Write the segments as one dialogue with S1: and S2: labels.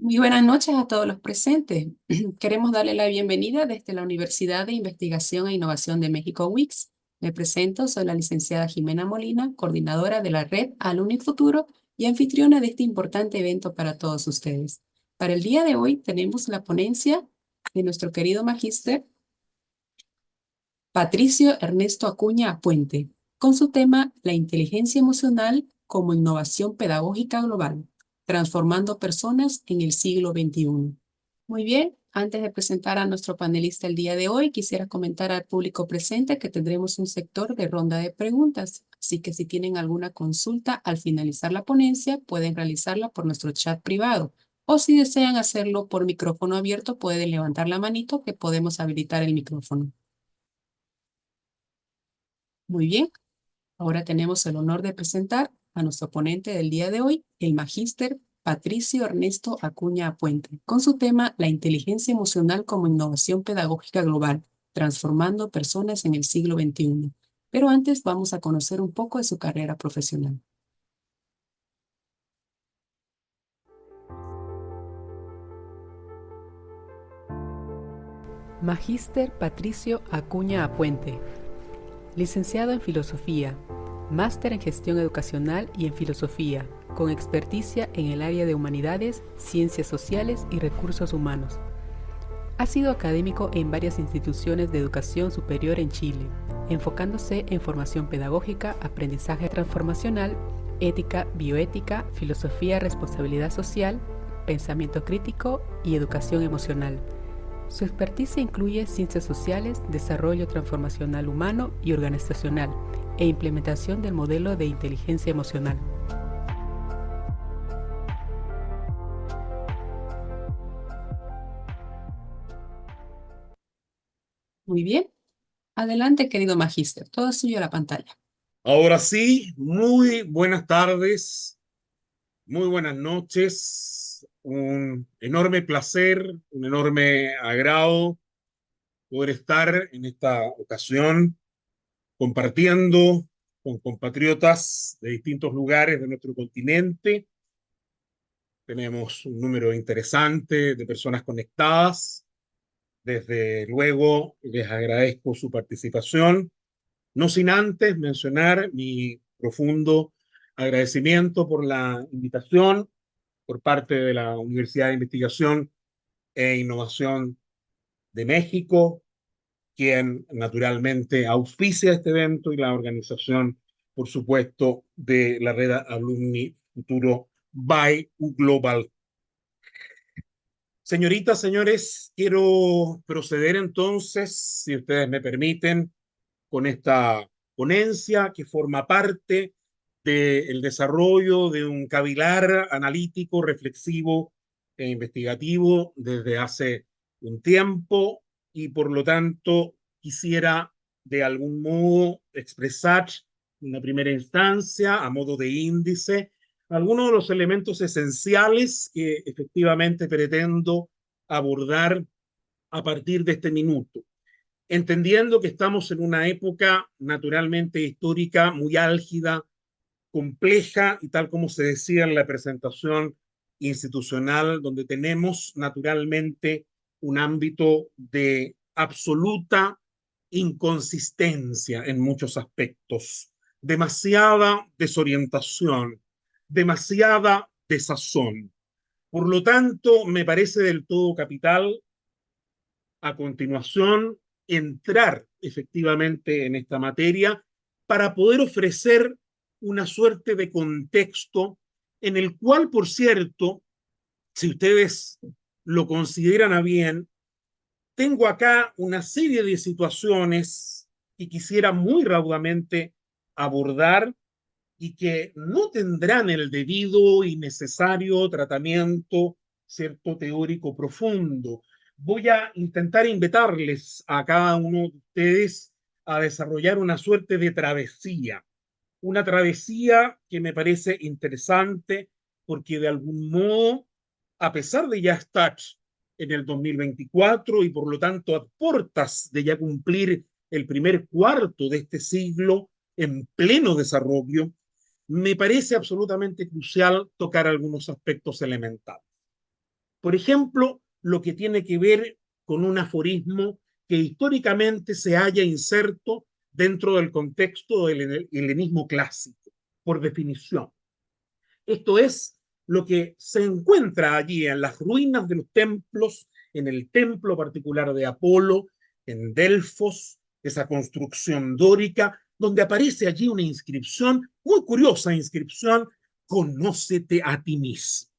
S1: Muy buenas noches a todos los presentes. Queremos darle la bienvenida desde la Universidad de Investigación e Innovación de México, UICS. Me presento, soy la licenciada Jimena Molina, coordinadora de la red Alumni Futuro y anfitriona de este importante evento para todos ustedes. Para el día de hoy tenemos la ponencia de nuestro querido magíster Patricio Ernesto Acuña Apuente, con su tema La inteligencia emocional como innovación pedagógica global, transformando personas en el siglo XXI. Muy bien, antes de presentar a nuestro panelista el día de hoy, quisiera comentar al público presente que tendremos un sector de ronda de preguntas, así que si tienen alguna consulta al finalizar la ponencia, pueden realizarla por nuestro chat privado, o si desean hacerlo por micrófono abierto, pueden levantar la manito que podemos habilitar el micrófono. Muy bien. Ahora tenemos el honor de presentar a nuestro ponente del día de hoy, el magíster Patricio Ernesto Acuña Apuente, con su tema La inteligencia emocional como innovación pedagógica global, transformando personas en el siglo XXI. Pero antes vamos a conocer un poco de su carrera profesional.
S2: Magíster Patricio Acuña Apuente, licenciado en Filosofía, máster en Gestión Educacional y en Filosofía, con experticia en el área de Humanidades, Ciencias Sociales y Recursos Humanos. Ha sido académico en varias instituciones de educación superior en Chile, enfocándose en formación pedagógica, aprendizaje transformacional, ética, bioética, filosofía, responsabilidad social, pensamiento crítico y educación emocional. Su experticia incluye ciencias sociales, desarrollo transformacional humano y organizacional, e implementación del modelo de inteligencia emocional.
S1: Muy bien. Adelante, querido magíster. Todo suyo a la pantalla.
S3: Ahora sí, muy buenas tardes, muy buenas noches. Un enorme placer, un enorme agrado poder estar en esta ocasión compartiendo con compatriotas de distintos lugares de nuestro continente. Tenemos un número interesante de personas conectadas. Desde luego, les agradezco su participación. No sin antes mencionar mi profundo agradecimiento por la invitación por parte de la Universidad de Investigación e Innovación de México, quien naturalmente auspicia este evento y la organización, por supuesto, de la red Alumni Futuro by Global. Señoritas, señores, quiero proceder entonces, si ustedes me permiten, con esta ponencia que forma parte del desarrollo de un cavilar analítico, reflexivo e investigativo desde hace un tiempo y por lo tanto quisiera de algún modo expresar en una primera instancia, a modo de índice, algunos de los elementos esenciales que efectivamente pretendo abordar a partir de este minuto, entendiendo que estamos en una época naturalmente histórica muy álgida, compleja y tal como se decía en la presentación institucional, donde tenemos naturalmente un ámbito de absoluta inconsistencia en muchos aspectos, demasiada desorientación, demasiada desazón. Por lo tanto, me parece del todo capital a continuación entrar efectivamente en esta materia para poder ofrecer una suerte de contexto en el cual, por cierto, si ustedes lo consideran a bien, tengo acá una serie de situaciones que quisiera muy raudamente abordar y que no tendrán el debido y necesario tratamiento, cierto, teórico profundo. Voy a intentar invitarles a cada uno de ustedes a desarrollar una suerte de travesía, una travesía que me parece interesante porque de algún modo, a pesar de ya estar en el 2024 y por lo tanto a puertas de ya cumplir el primer cuarto de este siglo en pleno desarrollo, me parece absolutamente crucial tocar algunos aspectos elementales. Por ejemplo, lo que tiene que ver con un aforismo que históricamente se haya inserto dentro del contexto del helenismo clásico, por definición. Esto es lo que se encuentra allí en las ruinas de los templos, en el templo particular de Apolo, en Delfos, esa construcción dórica, donde aparece allí una inscripción, muy curiosa inscripción, conócete a ti mismo,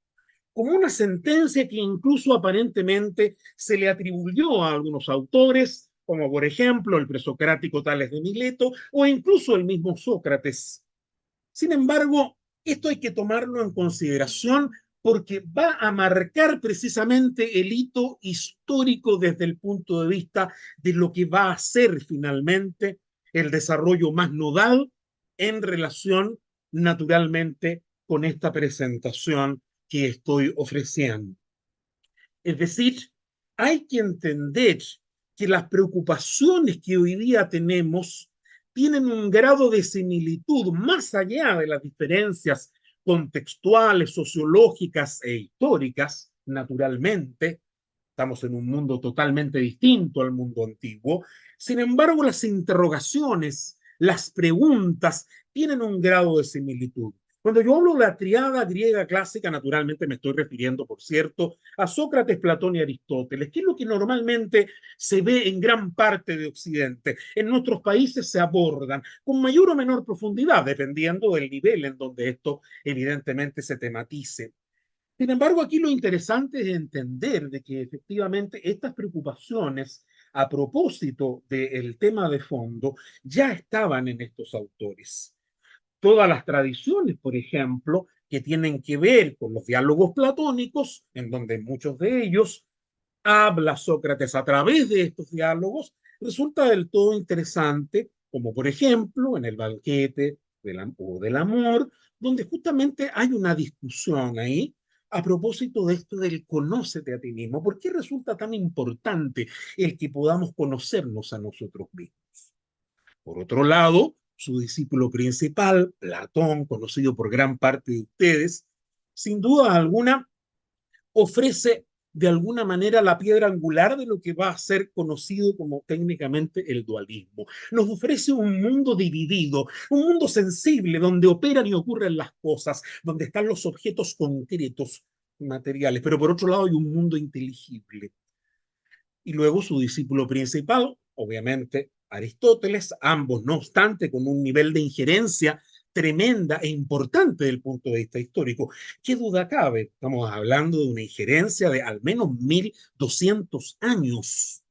S3: como una sentencia que incluso aparentemente se le atribuyó a algunos autores, como por ejemplo el presocrático Tales de Mileto o incluso el mismo Sócrates. Sin embargo, esto hay que tomarlo en consideración porque va a marcar precisamente el hito histórico desde el punto de vista de lo que va a ser finalmente el desarrollo más nodal en relación naturalmente con esta presentación que estoy ofreciendo. Es decir, hay que entender que las preocupaciones que hoy día tenemos tienen un grado de similitud más allá de las diferencias contextuales, sociológicas e históricas, naturalmente. Estamos en un mundo totalmente distinto al mundo antiguo. Sin embargo, las interrogaciones, las preguntas tienen un grado de similitud. Cuando yo hablo de la triada griega clásica, naturalmente me estoy refiriendo, por cierto, a Sócrates, Platón y Aristóteles, que es lo que normalmente se ve en gran parte de Occidente. En nuestros países se abordan con mayor o menor profundidad, dependiendo del nivel en donde esto evidentemente se tematice. Sin embargo, aquí lo interesante es entender de que efectivamente estas preocupaciones a propósito del tema de fondo ya estaban en estos autores. Todas las tradiciones, por ejemplo, que tienen que ver con los diálogos platónicos, en donde muchos de ellos habla Sócrates a través de estos diálogos, resulta del todo interesante, como por ejemplo en el banquete del amor, donde justamente hay una discusión ahí a propósito de esto del conócete a ti mismo. ¿Por qué resulta tan importante el que podamos conocernos a nosotros mismos? Por otro lado, su discípulo principal, Platón, conocido por gran parte de ustedes, sin duda alguna ofrece de alguna manera la piedra angular de lo que va a ser conocido como técnicamente el dualismo. Nos ofrece un mundo dividido, un mundo sensible donde operan y ocurren las cosas, donde están los objetos concretos, materiales, pero por otro lado hay un mundo inteligible. Y luego su discípulo principal, obviamente Aristóteles, ambos no obstante con un nivel de injerencia tremenda e importante desde el punto de vista histórico. ¿Qué duda cabe? Estamos hablando de una injerencia de al menos 1200 años.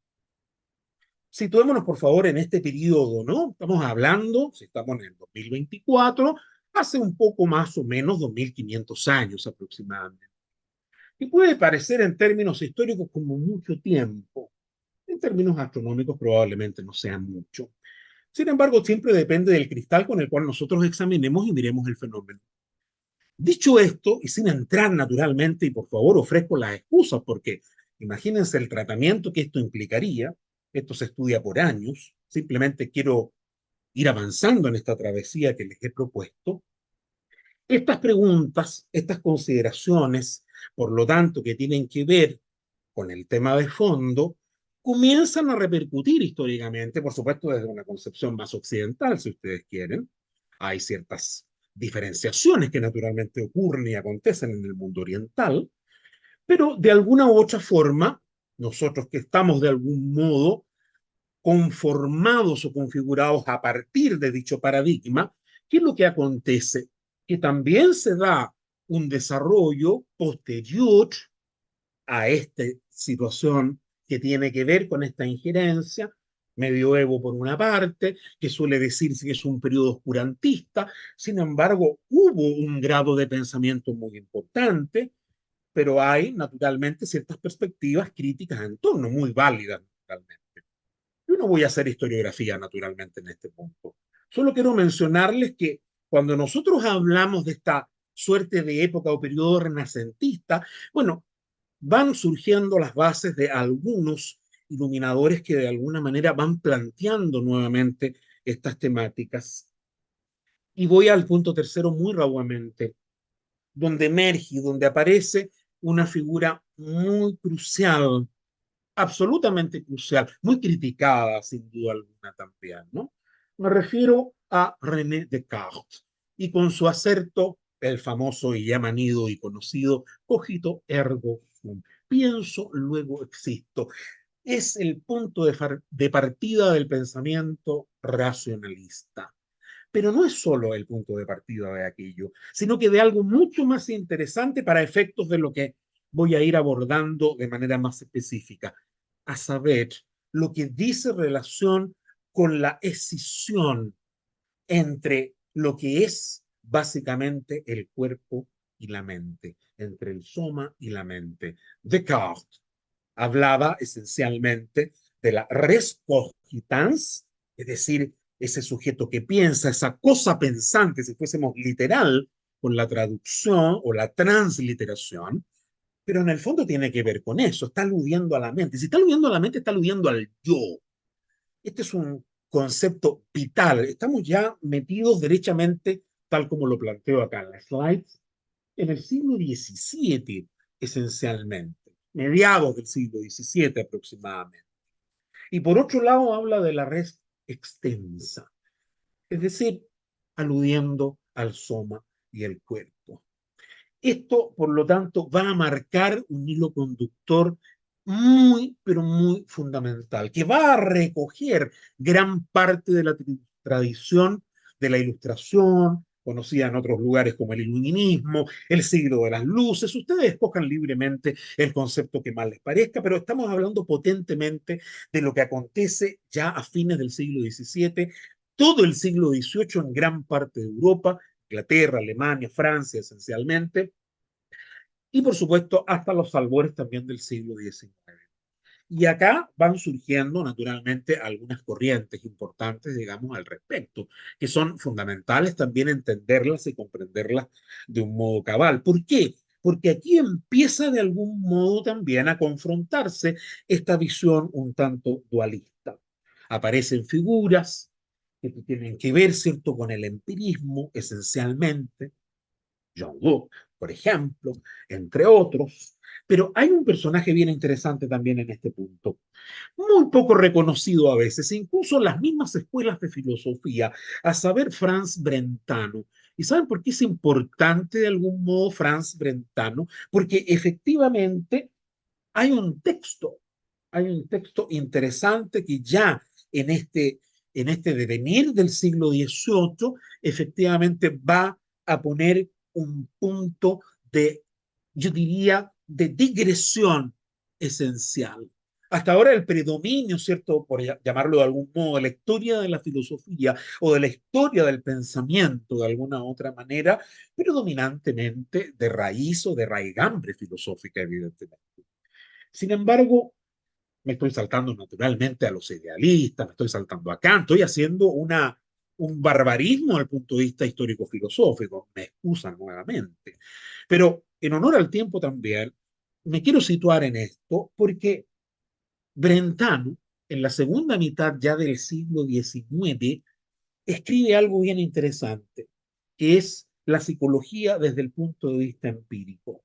S3: Situémonos, por favor, en este periodo, ¿no? Estamos hablando, si estamos en el 2024, hace un poco más o menos 2500 años aproximadamente. Y puede parecer en términos históricos como mucho tiempo. En términos astronómicos probablemente no sea mucho. Sin embargo, siempre depende del cristal con el cual nosotros examinemos y miremos el fenómeno. Dicho esto, y sin entrar naturalmente, y por favor ofrezco las excusas, porque imagínense el tratamiento que esto implicaría, esto se estudia por años, simplemente quiero ir avanzando en esta travesía que les he propuesto. Estas preguntas, estas consideraciones, por lo tanto, que tienen que ver con el tema de fondo, comienzan a repercutir históricamente, por supuesto desde una concepción más occidental, si ustedes quieren. Hay ciertas diferenciaciones que naturalmente ocurren y acontecen en el mundo oriental, pero de alguna u otra forma, nosotros que estamos de algún modo conformados o configurados a partir de dicho paradigma, ¿qué es lo que acontece? Que también se da un desarrollo posterior a esta situación que tiene que ver con esta injerencia, medioevo por una parte, que suele decirse que es un periodo oscurantista, sin embargo, hubo un grado de pensamiento muy importante, pero hay naturalmente ciertas perspectivas críticas en torno, muy válidas naturalmente. Yo no voy a hacer historiografía naturalmente en este punto. Solo quiero mencionarles que cuando nosotros hablamos de esta suerte de época o periodo renacentista, bueno, van surgiendo las bases de algunos iluminadores que de alguna manera van planteando nuevamente estas temáticas. Y voy al punto tercero muy raudamente, donde emerge, donde aparece una figura muy crucial, absolutamente crucial, muy criticada sin duda alguna también, ¿no? Me refiero a René Descartes y con su acerto, el famoso y ya manido y conocido cogito ergo sum. Pienso, luego existo. Es el punto de partida del pensamiento racionalista. Pero no es solo el punto de partida de aquello, sino que de algo mucho más interesante para efectos de lo que voy a ir abordando de manera más específica, a saber, lo que dice relación con la escisión entre lo que es básicamente el cuerpo y la mente, entre el soma y la mente. Descartes hablaba esencialmente de la res cogitans, es decir, ese sujeto que piensa, esa cosa pensante, si fuésemos literal con la traducción o la transliteración, pero en el fondo tiene que ver con eso, está aludiendo a la mente. Si está aludiendo a la mente, está aludiendo al yo. Este es un concepto vital. Estamos ya metidos derechamente, tal como lo planteo acá en las slides, en el siglo XVII, esencialmente, mediados del siglo XVII aproximadamente. Y por otro lado habla de la res extensa, es decir, aludiendo al soma y el cuerpo. Esto, por lo tanto, va a marcar un hilo conductor muy, pero muy fundamental, que va a recoger gran parte de la tradición de la Ilustración, conocida en otros lugares como el Iluminismo, el siglo de las luces. Ustedes escojan libremente el concepto que más les parezca, pero estamos hablando potentemente de lo que acontece ya a fines del siglo XVII, todo el siglo XVIII en gran parte de Europa, Inglaterra, Alemania, Francia esencialmente, y por supuesto hasta los albores también del siglo XIX. Y acá van surgiendo naturalmente algunas corrientes importantes, digamos, al respecto, que son fundamentales también entenderlas y comprenderlas de un modo cabal. ¿Por qué? Porque aquí empieza de algún modo también a confrontarse esta visión un tanto dualista. Aparecen figuras que tienen que ver, ¿cierto?, con el empirismo esencialmente, John Locke, por ejemplo, entre otros. Pero hay un personaje bien interesante también en este punto, muy poco reconocido a veces, incluso en las mismas escuelas de filosofía, a saber, Franz Brentano. ¿Y saben por qué es importante de algún modo Franz Brentano? Porque efectivamente hay un texto interesante que ya en en este devenir del siglo XVIII efectivamente va a poner un punto de, yo diría, de digresión esencial. Hasta ahora el predominio, ¿cierto?, por llamarlo de algún modo, de la historia de la filosofía o de la historia del pensamiento de alguna otra manera, predominantemente de raíz o de raigambre filosófica, evidentemente. Sin embargo, me estoy saltando naturalmente a los idealistas, me estoy saltando a Kant, estoy haciendo un barbarismo desde el punto de vista histórico-filosófico, me excusan nuevamente. Pero en honor al tiempo también, me quiero situar en esto porque Brentano, en la segunda mitad ya del siglo XIX, escribe algo bien interesante, que es la psicología desde el punto de vista empírico.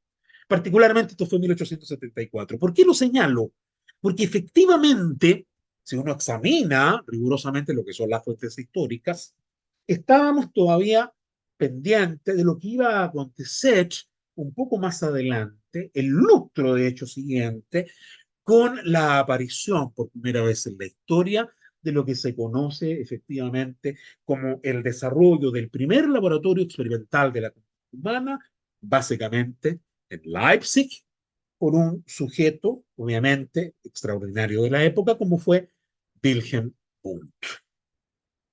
S3: Particularmente esto fue en 1874. ¿Por qué lo señalo? Porque efectivamente, si uno examina rigurosamente lo que son las fuentes históricas, estábamos todavía pendientes de lo que iba a acontecer un poco más adelante, el lustro de hecho siguiente, con la aparición por primera vez en la historia de lo que se conoce efectivamente como el desarrollo del primer laboratorio experimental de la conducta humana, básicamente en Leipzig, por un sujeto, obviamente, extraordinario de la época, como fue Wilhelm Wundt,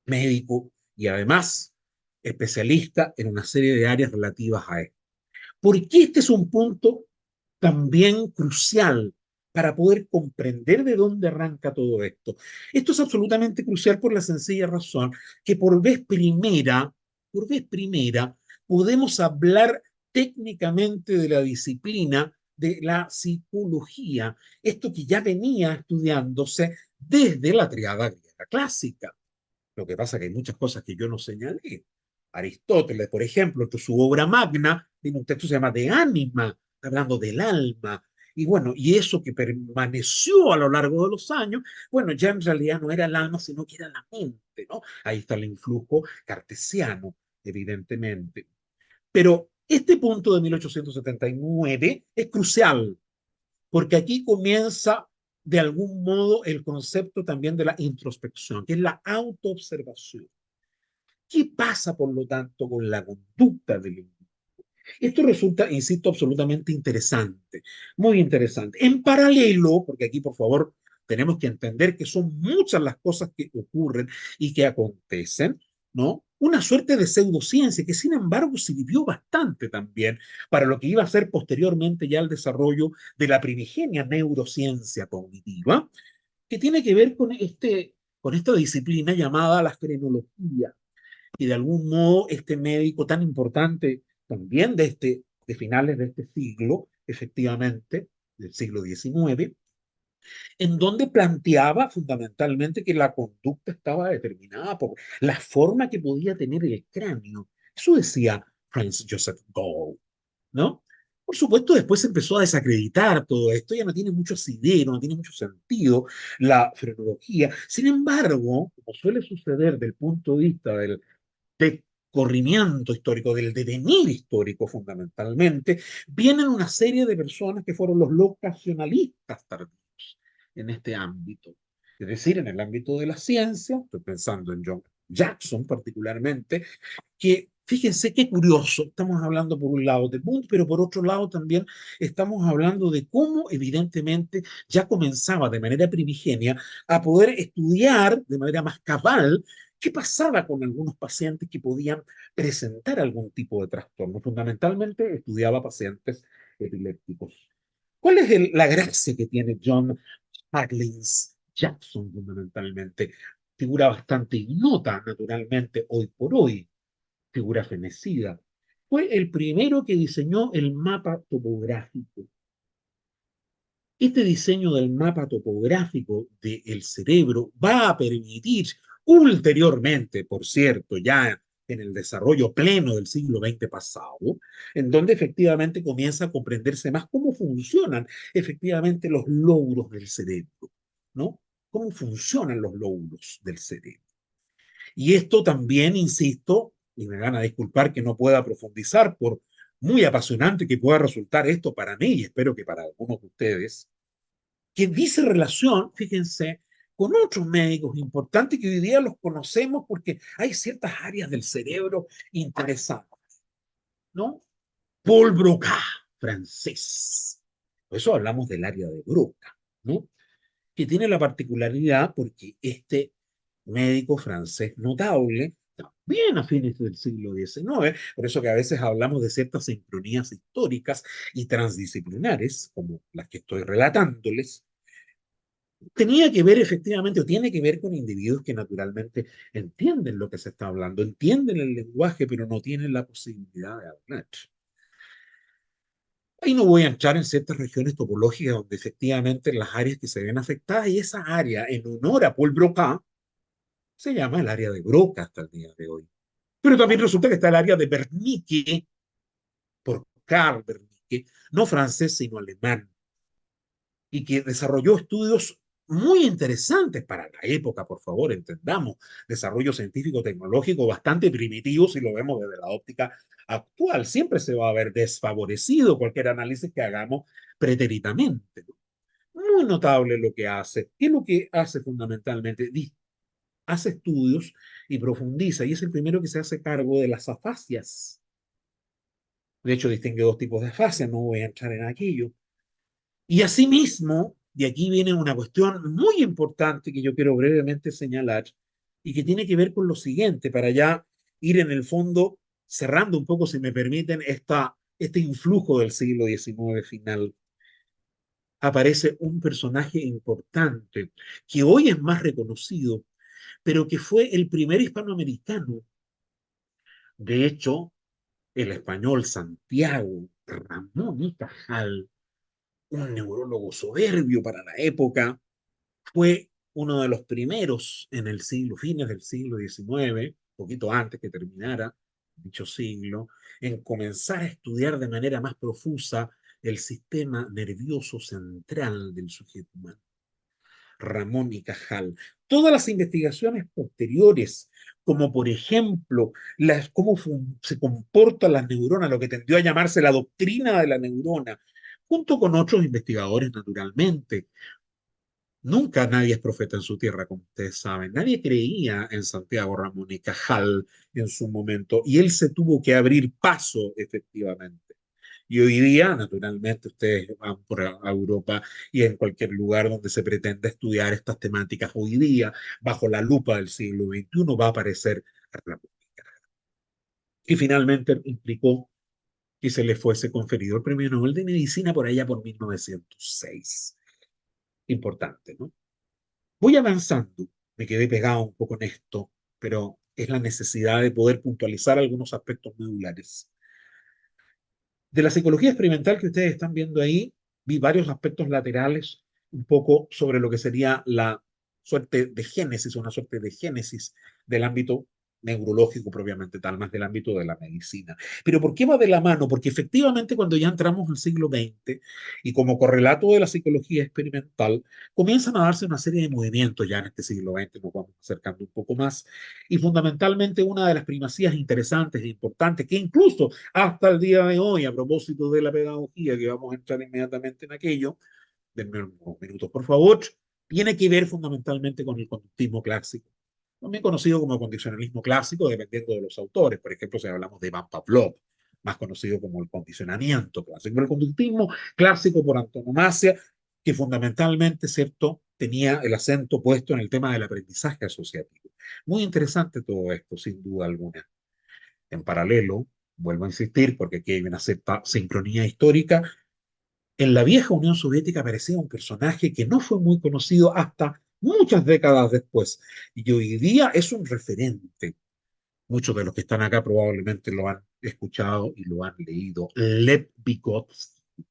S3: médico y además especialista en una serie de áreas relativas a esto. ¿Por qué este es un punto también crucial para poder comprender de dónde arranca todo esto? Esto es absolutamente crucial por la sencilla razón que por vez primera, podemos hablar técnicamente de la disciplina de la psicología, esto que ya venía estudiándose desde la triada griega clásica. Lo que pasa es que hay muchas cosas que yo no señalé. Aristóteles, por ejemplo, en su obra magna, tiene un texto que se llama De Anima, hablando del alma. Y bueno, y eso que permaneció a lo largo de los años, bueno, ya en realidad no era el alma, sino que era la mente, ¿no? Ahí está el influjo cartesiano, evidentemente. Pero este punto de 1879 es crucial, porque aquí comienza de algún modo el concepto también de la introspección, que es la autoobservación. ¿Qué pasa, por lo tanto, con la conducta del individuo? Esto resulta, insisto, absolutamente interesante, muy interesante. En paralelo, porque aquí, por favor, tenemos que entender que son muchas las cosas que ocurren y que acontecen, ¿no? Una suerte de pseudociencia que, sin embargo, sirvió bastante también para lo que iba a ser posteriormente ya el desarrollo de la primigenia neurociencia cognitiva, que tiene que ver con esta disciplina llamada la frenología, y de algún modo este médico tan importante también de finales de este siglo, efectivamente, del siglo XIX, en donde planteaba fundamentalmente que la conducta estaba determinada por la forma que podía tener el cráneo. Eso decía Franz Joseph Gall, ¿no? Por supuesto, después se empezó a desacreditar todo esto, ya no tiene mucho asidero, no tiene mucho sentido la frenología. Sin embargo, como suele suceder del punto de vista de corrimiento histórico, del devenir histórico fundamentalmente, vienen una serie de personas que fueron los locacionalistas tardíos en este ámbito. Es decir, en el ámbito de la ciencia, estoy pensando en John Jackson particularmente, que fíjense qué curioso, estamos hablando por un lado de Wundt, pero por otro lado también estamos hablando de cómo evidentemente ya comenzaba de manera primigenia a poder estudiar de manera más cabal qué pasaba con algunos pacientes que podían presentar algún tipo de trastorno. Fundamentalmente estudiaba pacientes epilépticos. ¿Cuál es la gracia que tiene John Harlins Jackson fundamentalmente? Figura bastante ignota, naturalmente, hoy por hoy, figura fenecida. Fue el primero que diseñó el mapa topográfico. Este diseño del mapa topográfico del cerebro va a permitir ulteriormente, por cierto, ya en el desarrollo pleno del siglo XX pasado, en donde efectivamente comienza a comprenderse más cómo funcionan efectivamente los lóbulos del cerebro, ¿no? Cómo funcionan los lóbulos del cerebro. Y esto también, insisto, y me van a disculpar que no pueda profundizar por muy apasionante que pueda resultar esto para mí y espero que para algunos de ustedes, que dice relación, fíjense, con otros médicos importantes que hoy día los conocemos porque hay ciertas áreas del cerebro interesantes, ¿no? Paul Broca, francés. Por eso hablamos del área de Broca, ¿no? Que tiene la particularidad porque este médico francés notable, también a fines del siglo XIX, por eso que a veces hablamos de ciertas sincronías históricas y transdisciplinares, como las que estoy relatándoles, tenía que ver efectivamente, o tiene que ver con individuos que naturalmente entienden lo que se está hablando, entienden el lenguaje, pero no tienen la posibilidad de hablar. Ahí no voy a entrar en ciertas regiones topológicas donde efectivamente las áreas que se ven afectadas, y esa área, en honor a Paul Broca, se llama el área de Broca hasta el día de hoy. Pero también resulta que está el área de Wernicke, por Karl Wernicke, no francés, sino alemán, y que desarrolló estudios muy interesantes para la época, por favor, entendamos, desarrollo científico-tecnológico bastante primitivo si lo vemos desde la óptica actual. Siempre se va a ver desfavorecido cualquier análisis que hagamos preteritamente, ¿no? Muy notable lo que hace. ¿Qué es lo que hace fundamentalmente? Hace estudios y profundiza, y es el primero que se hace cargo de las afasias. De hecho, distingue dos tipos de afasias, no voy a entrar en aquello. Y asimismo, de aquí viene una cuestión muy importante que yo quiero brevemente señalar y que tiene que ver con lo siguiente, para ya ir en el fondo cerrando un poco, si me permiten, este influjo del siglo XIX final. Aparece un personaje importante que hoy es más reconocido, pero que fue el primer hispanoamericano. De hecho, el español Santiago Ramón y Cajal, un neurólogo soberbio para la época, fue uno de los primeros en el siglo, fines del siglo XIX, poquito antes que terminara dicho siglo, en comenzar a estudiar de manera más profusa el sistema nervioso central del sujeto humano. Ramón y Cajal. Todas las investigaciones posteriores, como por ejemplo cómo se comportan las neuronas, lo que tendió a llamarse la doctrina de la neurona, junto con otros investigadores naturalmente. Nunca nadie es profeta en su tierra, como ustedes saben. Nadie creía en Santiago Ramón y Cajal en su momento, y él se tuvo que abrir paso, efectivamente. Y hoy día, naturalmente, ustedes van por Europa y en cualquier lugar donde se pretenda estudiar estas temáticas hoy día, bajo la lupa del siglo XXI, va a aparecer Ramón y Cajal. Y finalmente implicó que se le fuese conferido el Premio Nobel de Medicina por allá por 1906. Importante, ¿no? Voy avanzando, me quedé pegado un poco en esto, pero es la necesidad de poder puntualizar algunos aspectos medulares. De la psicología experimental que ustedes están viendo ahí, vi varios aspectos laterales, un poco sobre lo que sería la suerte de génesis, una suerte de génesis del ámbito neurológico propiamente tal, más del ámbito de la medicina. Pero ¿por qué va de la mano? Porque efectivamente cuando ya entramos al siglo XX y como correlato de la psicología experimental, comienzan a darse una serie de movimientos ya en este siglo XX, nos vamos acercando un poco más, y fundamentalmente una de las primacías interesantes e importantes, que incluso hasta el día de hoy, a propósito de la pedagogía, que vamos a entrar inmediatamente en aquello, denme unos minutos por favor, tiene que ver fundamentalmente con el conductismo clásico, también conocido como condicionalismo clásico, dependiendo de los autores. Por ejemplo, si hablamos de Van Pavlov, más conocido como el condicionamiento clásico, pero el conductismo clásico por antonomasia, que fundamentalmente, ¿cierto?, tenía el acento puesto en el tema del aprendizaje asociativo. Muy interesante todo esto, sin duda alguna. En paralelo, vuelvo a insistir, porque aquí hay una cierta sincronía histórica, en la vieja Unión Soviética aparecía un personaje que no fue muy conocido hasta muchas décadas después, y hoy día es un referente. Muchos de los que están acá probablemente lo han escuchado y lo han leído. Lev Vygotsky,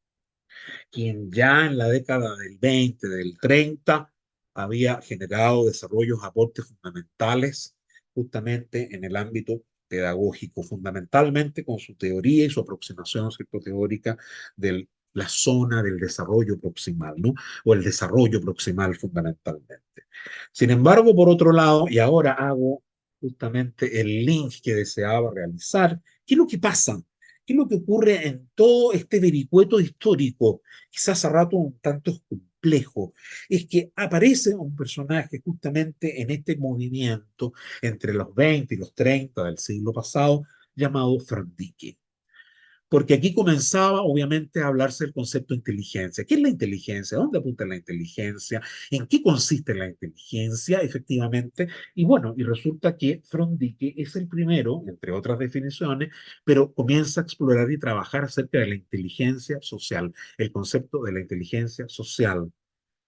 S3: quien ya en la década del 20, del 30, había generado desarrollos, aportes fundamentales justamente en el ámbito pedagógico, fundamentalmente con su teoría y su aproximación teórica de la zona del desarrollo proximal, ¿no? O el desarrollo proximal fundamentalmente. Sin embargo, por otro lado, y ahora hago justamente el link que deseaba realizar, ¿qué es lo que pasa? ¿Qué es lo que ocurre en todo este vericueto histórico? Quizás a rato un tanto complejo, es que aparece un personaje justamente en este movimiento entre los 20 y los 30 del siglo pasado, llamado Frank. Porque aquí comenzaba, obviamente, a hablarse del concepto de inteligencia. ¿Qué es la inteligencia? ¿Dónde apunta la inteligencia? ¿En qué consiste la inteligencia, efectivamente? Y bueno, y resulta que Frondike es el primero, entre otras definiciones, pero comienza a explorar y trabajar acerca de la inteligencia social, el concepto de la inteligencia social.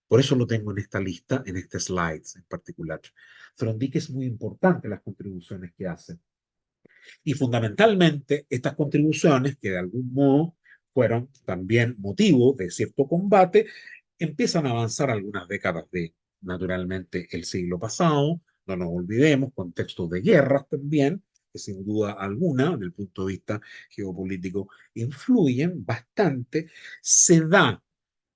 S3: Por eso lo tengo en esta lista, en este slides en particular. Frondike es muy importante las contribuciones que hace. Y fundamentalmente estas contribuciones, que de algún modo fueron también motivo de cierto combate, empiezan a avanzar algunas décadas de, naturalmente, el siglo pasado. No nos olvidemos, contextos de guerras también, que sin duda alguna, desde el punto de vista geopolítico, influyen bastante. Se da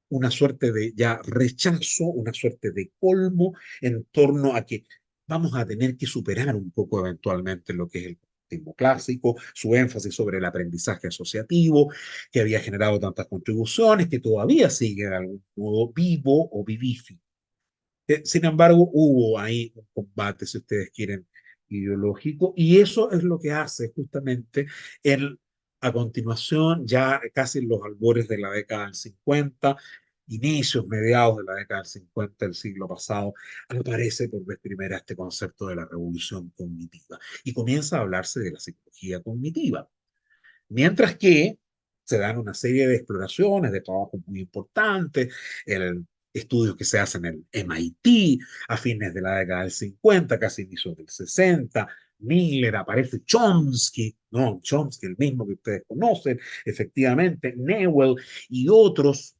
S3: una suerte de ya rechazo, una suerte de colmo en torno a que vamos a tener que superar un poco eventualmente lo que es el conductismo clásico, su énfasis sobre el aprendizaje asociativo, que había generado tantas contribuciones, que todavía sigue de algún modo vivo o vivífico. Sin embargo, hubo ahí un combate, si ustedes quieren, ideológico, y eso es lo que hace justamente el, a continuación, ya casi en los albores de la década del 50, inicios, mediados de la década del 50 del siglo pasado, aparece por vez primera este concepto de la revolución cognitiva y comienza a hablarse de la psicología cognitiva. Mientras que se dan una serie de exploraciones, de trabajos muy importantes, el estudios que se hacen en el MIT a fines de la década del 50, casi inicios del 60, Miller, aparece Chomsky, no, Chomsky, el mismo que ustedes conocen, efectivamente, Newell y otros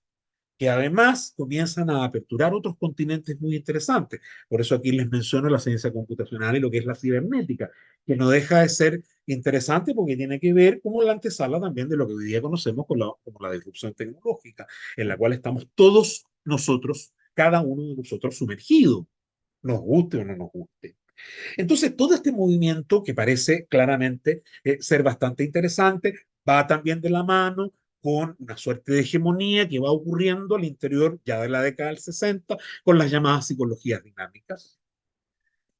S3: que además comienzan a aperturar otros continentes muy interesantes. Por eso aquí les menciono la ciencia computacional y lo que es la cibernética, que no deja de ser interesante porque tiene que ver como la antesala también de lo que hoy día conocemos como la disrupción tecnológica, en la cual estamos todos nosotros, cada uno de nosotros sumergidos, nos guste o no nos guste. Entonces, todo este movimiento que parece claramente ser bastante interesante, va también de la mano con una suerte de hegemonía que va ocurriendo al interior ya de la década del 60 con las llamadas psicologías dinámicas,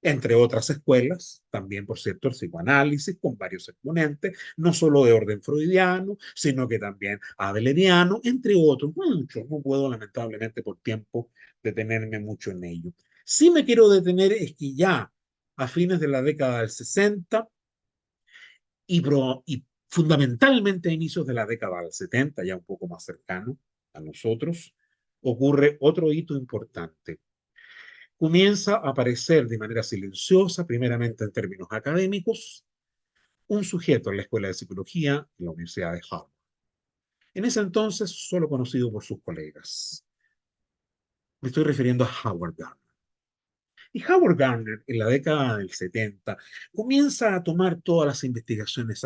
S3: entre otras escuelas, también por cierto el psicoanálisis con varios exponentes, no solo de orden freudiano, sino que también adeleriano, entre otros, muchos. No puedo lamentablemente por tiempo detenerme mucho en ello. Sí me quiero detener es que ya a fines de la década del 60 y fundamentalmente a inicios de la década del 70, ya un poco más cercano a nosotros, ocurre otro hito importante. Comienza a aparecer de manera silenciosa, primeramente en términos académicos, un sujeto en la Escuela de Psicología de la Universidad de Harvard. En ese entonces solo conocido por sus colegas. Me estoy refiriendo a Howard Gardner. Y Howard Gardner, en la década del 70, comienza a tomar todas las investigaciones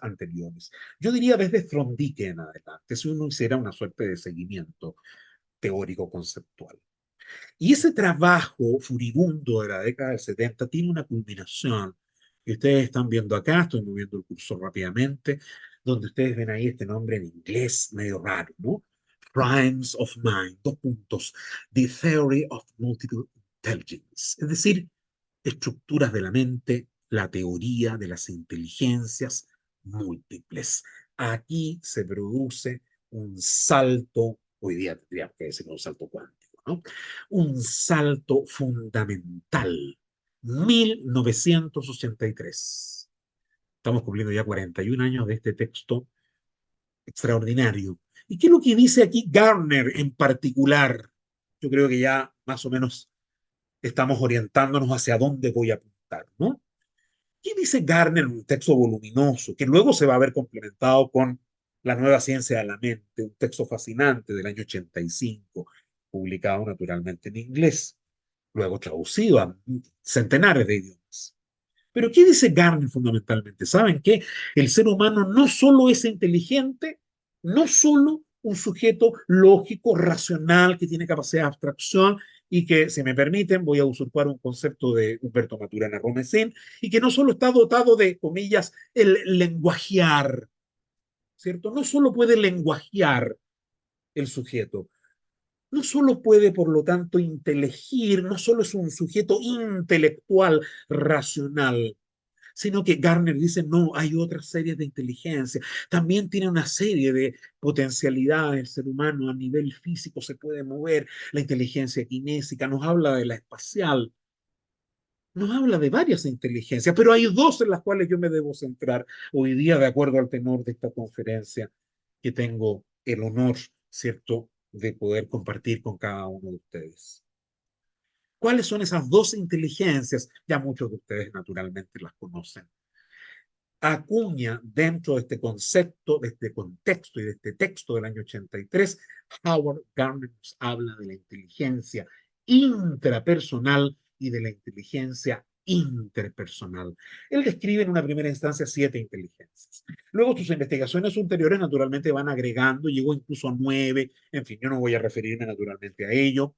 S3: anteriores. Yo diría desde Thorndike en adelante, si uno hiciera una suerte de seguimiento teórico-conceptual. Y ese trabajo furibundo de la década del 70 tiene una culminación que ustedes están viendo acá, estoy moviendo el cursor rápidamente, donde ustedes ven ahí este nombre en inglés medio raro, ¿no? Primes of Mind, dos puntos, The Theory of Multiple Intelligence, es decir, estructuras de la mente, la teoría de las inteligencias múltiples. Aquí se produce un salto, hoy día tendríamos que decir un salto cuántico, ¿no? Un salto fundamental. 1983. Estamos cumpliendo ya 41 años de este texto extraordinario. ¿Y qué es lo que dice aquí Gardner en particular? Yo creo que ya más o menos estamos orientándonos hacia dónde voy a apuntar, ¿no? ¿Qué dice Gardner en un texto voluminoso que luego se va a ver complementado con La nueva ciencia de la mente, un texto fascinante del año 85, publicado naturalmente en inglés, luego traducido a centenares de idiomas? Pero ¿qué dice Gardner fundamentalmente? ¿Saben qué? El ser humano no solo es inteligente, no solo un sujeto lógico, racional, que tiene capacidad de abstracción y que, si me permiten, voy a usurpar un concepto de Humberto Maturana Romesín, y que no solo está dotado de, comillas, el lenguajear, ¿cierto? No solo puede lenguajear el sujeto, no solo puede, por lo tanto, intelegir, no solo es un sujeto intelectual, racional, sino que Gardner dice, no, hay otras series de inteligencia. También tiene una serie de potencialidades. El ser humano a nivel físico se puede mover, la inteligencia kinésica, nos habla de la espacial, nos habla de varias inteligencias, pero hay dos en las cuales yo me debo centrar hoy día, de acuerdo al tenor de esta conferencia que tengo el honor, ¿cierto?, de poder compartir con cada uno de ustedes. ¿Cuáles son esas dos inteligencias? Ya muchos de ustedes naturalmente las conocen. Acuña dentro de este concepto, de este contexto y de este texto del año 83, Howard Gardner nos habla de la inteligencia intrapersonal y de la inteligencia interpersonal. Él describe en una primera instancia 7 inteligencias. Luego sus investigaciones ulteriores naturalmente van agregando, llegó incluso a 9, en fin, yo no voy a referirme naturalmente a ello.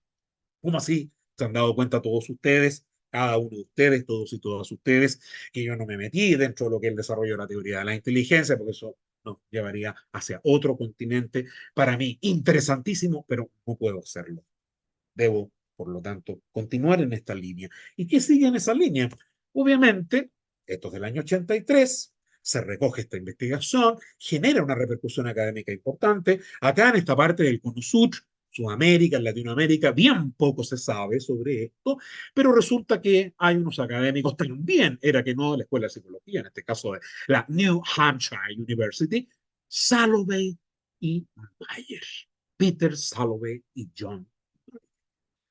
S3: ¿Cómo así? ¿Se han dado cuenta todos ustedes, cada uno de ustedes, todos y todas ustedes, que yo no me metí dentro de lo que es el desarrollo de la teoría de la inteligencia, porque eso nos llevaría hacia otro continente, para mí interesantísimo, pero no puedo hacerlo? Debo, por lo tanto, continuar en esta línea. ¿Y qué sigue en esa línea? Obviamente, esto es del año 83, se recoge esta investigación, genera una repercusión académica importante. Acá en esta parte del Cono Sur, Sudamérica, en Latinoamérica, bien poco se sabe sobre esto, pero resulta que hay unos académicos también, era que no de la Escuela de Psicología, en este caso de la New Hampshire University, Salovey y Mayer, Peter Salovey y John.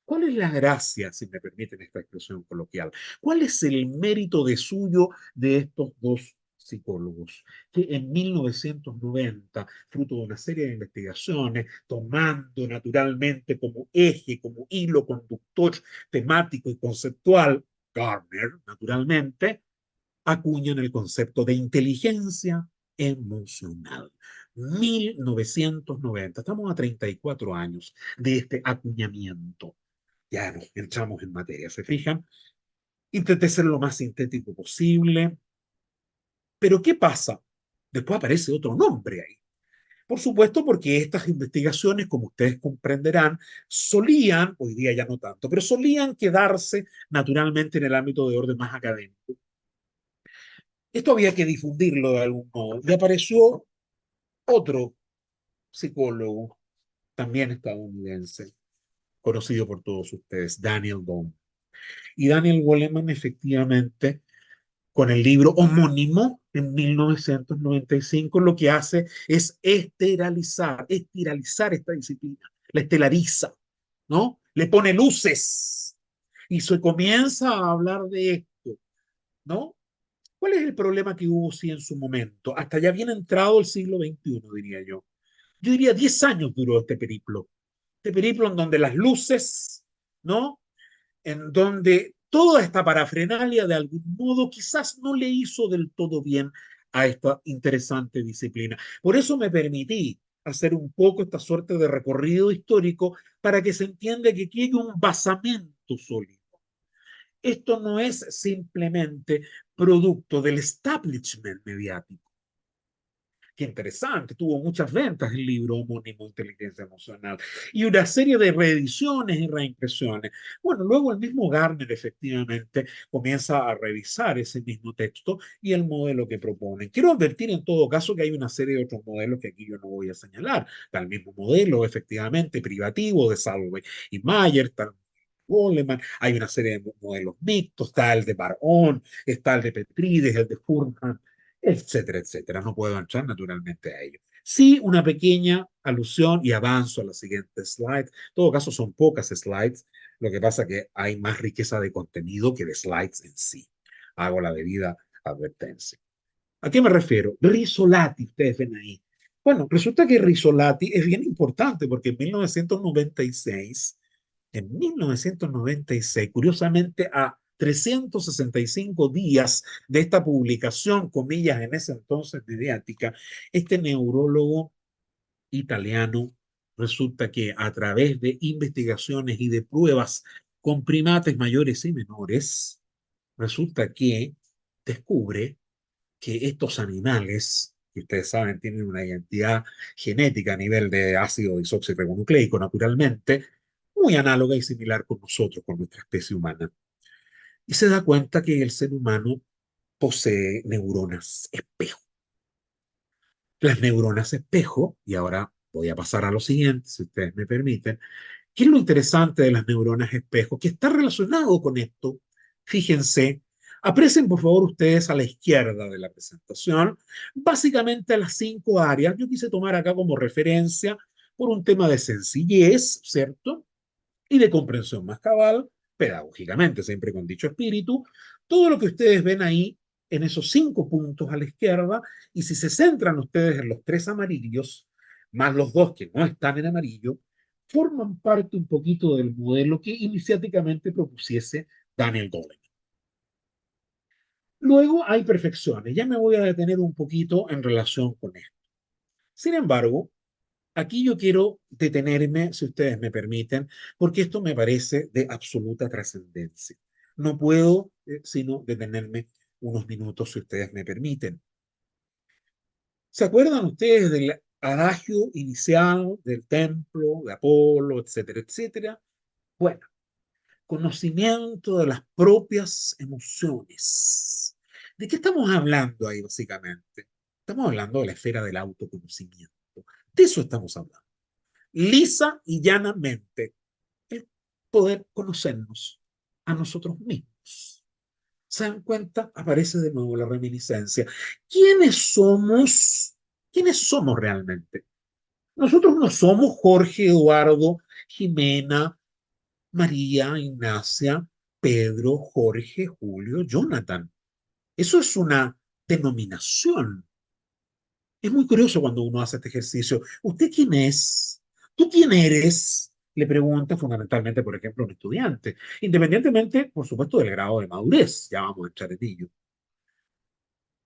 S3: ¿Cuál es la gracia, si me permiten esta expresión coloquial? ¿Cuál es el mérito de suyo de estos dos psicólogos que en 1990, fruto de una serie de investigaciones, tomando naturalmente como eje, como hilo conductor temático y conceptual, Gardner, naturalmente, acuñan el concepto de inteligencia emocional. 1990, estamos a 34 años de este acuñamiento. Ya nos entramos en materia, ¿se fijan? Intenté ser lo más sintético posible, pero ¿qué pasa? Después aparece otro nombre ahí. Por supuesto, porque estas investigaciones, como ustedes comprenderán, solían, hoy día ya no tanto, pero solían quedarse naturalmente en el ámbito de orden más académico. Esto había que difundirlo de algún modo. Y apareció otro psicólogo, también estadounidense, conocido por todos ustedes, Daniel Goleman. Y Daniel Goleman efectivamente con el libro homónimo en 1995, lo que hace es estiralizar esta disciplina, la estelariza, ¿no? Le pone luces y se comienza a hablar de esto, ¿no? ¿Cuál es el problema que hubo sí en su momento? Hasta ya bien entrado el siglo XXI, diría yo. Yo diría 10 años duró este periplo en donde las luces, ¿no? En donde toda esta parafernalia de algún modo quizás no le hizo del todo bien a esta interesante disciplina. Por eso me permití hacer un poco esta suerte de recorrido histórico para que se entienda que aquí hay un basamento sólido. Esto no es simplemente producto del establishment mediático. Qué interesante, tuvo muchas ventas el libro homónimo Inteligencia Emocional y una serie de reediciones y reimpresiones. Bueno, luego el mismo Gardner efectivamente comienza a revisar ese mismo texto y el modelo que propone. Quiero advertir en todo caso que hay una serie de otros modelos que aquí yo no voy a señalar. Está el mismo modelo efectivamente privativo de Salovey y Mayer, está Goleman, hay una serie de modelos mixtos, está el de Barón, está el de Petrides, el de Furman, etcétera, etcétera. No puedo entrar naturalmente a ello. Sí, una pequeña alusión y avanzo a la siguiente slide. En todo caso, son pocas slides. Lo que pasa es que hay más riqueza de contenido que de slides en sí. Hago la debida advertencia. ¿A qué me refiero? Risolati, ustedes ven ahí. Bueno, resulta que Risolati es bien importante porque en 1996, curiosamente a 365 días de esta publicación, comillas, en ese entonces mediática, este neurólogo italiano resulta que a través de investigaciones y de pruebas con primates mayores y menores, resulta que descubre que estos animales, que ustedes saben tienen una identidad genética a nivel de ácido desoxirribonucleico, naturalmente, muy análoga y similar con nosotros, con nuestra especie humana. Y se da cuenta que el ser humano posee neuronas espejo. Las neuronas espejo, y ahora voy a pasar a lo siguiente, si ustedes me permiten, ¿qué es lo interesante de las neuronas espejo? Que está relacionado con esto. Fíjense, aprecien por favor ustedes a la izquierda de la presentación, básicamente a las 5 áreas. Yo quise tomar acá como referencia por un tema de sencillez, ¿cierto? Y de comprensión más cabal, pedagógicamente, siempre con dicho espíritu, todo lo que ustedes ven ahí en esos 5 puntos a la izquierda, y si se centran ustedes en los 3 amarillos, más los 2 que no están en amarillo, forman parte un poquito del modelo que iniciáticamente propusiese Daniel Goleman. Luego hay perfecciones, ya me voy a detener un poquito en relación con esto. Sin embargo, aquí yo quiero detenerme, si ustedes me permiten, porque esto me parece de absoluta trascendencia. No puedo sino detenerme unos minutos, si ustedes me permiten. ¿Se acuerdan ustedes del adagio inicial del templo, de Apolo, etcétera, etcétera? Bueno, conocimiento de las propias emociones. ¿De qué estamos hablando ahí, básicamente? Estamos hablando de la esfera del autoconocimiento. De eso estamos hablando. Lisa y llanamente, el poder conocernos a nosotros mismos. ¿Se dan cuenta? Aparece de nuevo la reminiscencia. ¿Quiénes somos? ¿Quiénes somos realmente? Nosotros no somos Jorge, Eduardo, Jimena, María, Ignacia, Pedro, Jorge, Julio, Jonathan. Eso es una denominación. Es muy curioso cuando uno hace este ejercicio. ¿Usted quién es? ¿Tú quién eres? Le pregunta fundamentalmente, por ejemplo, a un estudiante, independientemente, por supuesto, del grado de madurez. Ya vamos a entrar en ello.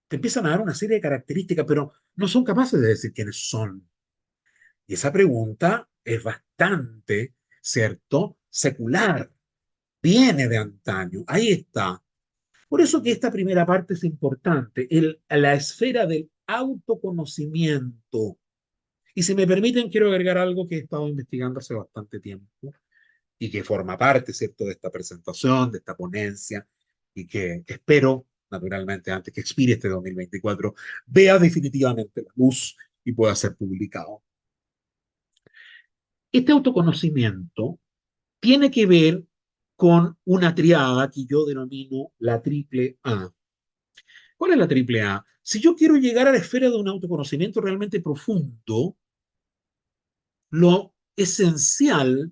S3: Te empiezan a dar una serie de características, pero no son capaces de decir quiénes son. Y esa pregunta es bastante, ¿cierto?, secular. Viene de antaño. Ahí está. Por eso que esta primera parte es importante, la esfera del autoconocimiento. Y si me permiten, quiero agregar algo que he estado investigando hace bastante tiempo y que forma parte, ¿cierto?, de esta presentación, de esta ponencia, y que espero, naturalmente, antes que expire este 2024, vea definitivamente la luz y pueda ser publicado. Este autoconocimiento tiene que ver con una triada que yo denomino la triple A. ¿Cuál es la triple A? Si yo quiero llegar a la esfera de un autoconocimiento realmente profundo, lo esencial,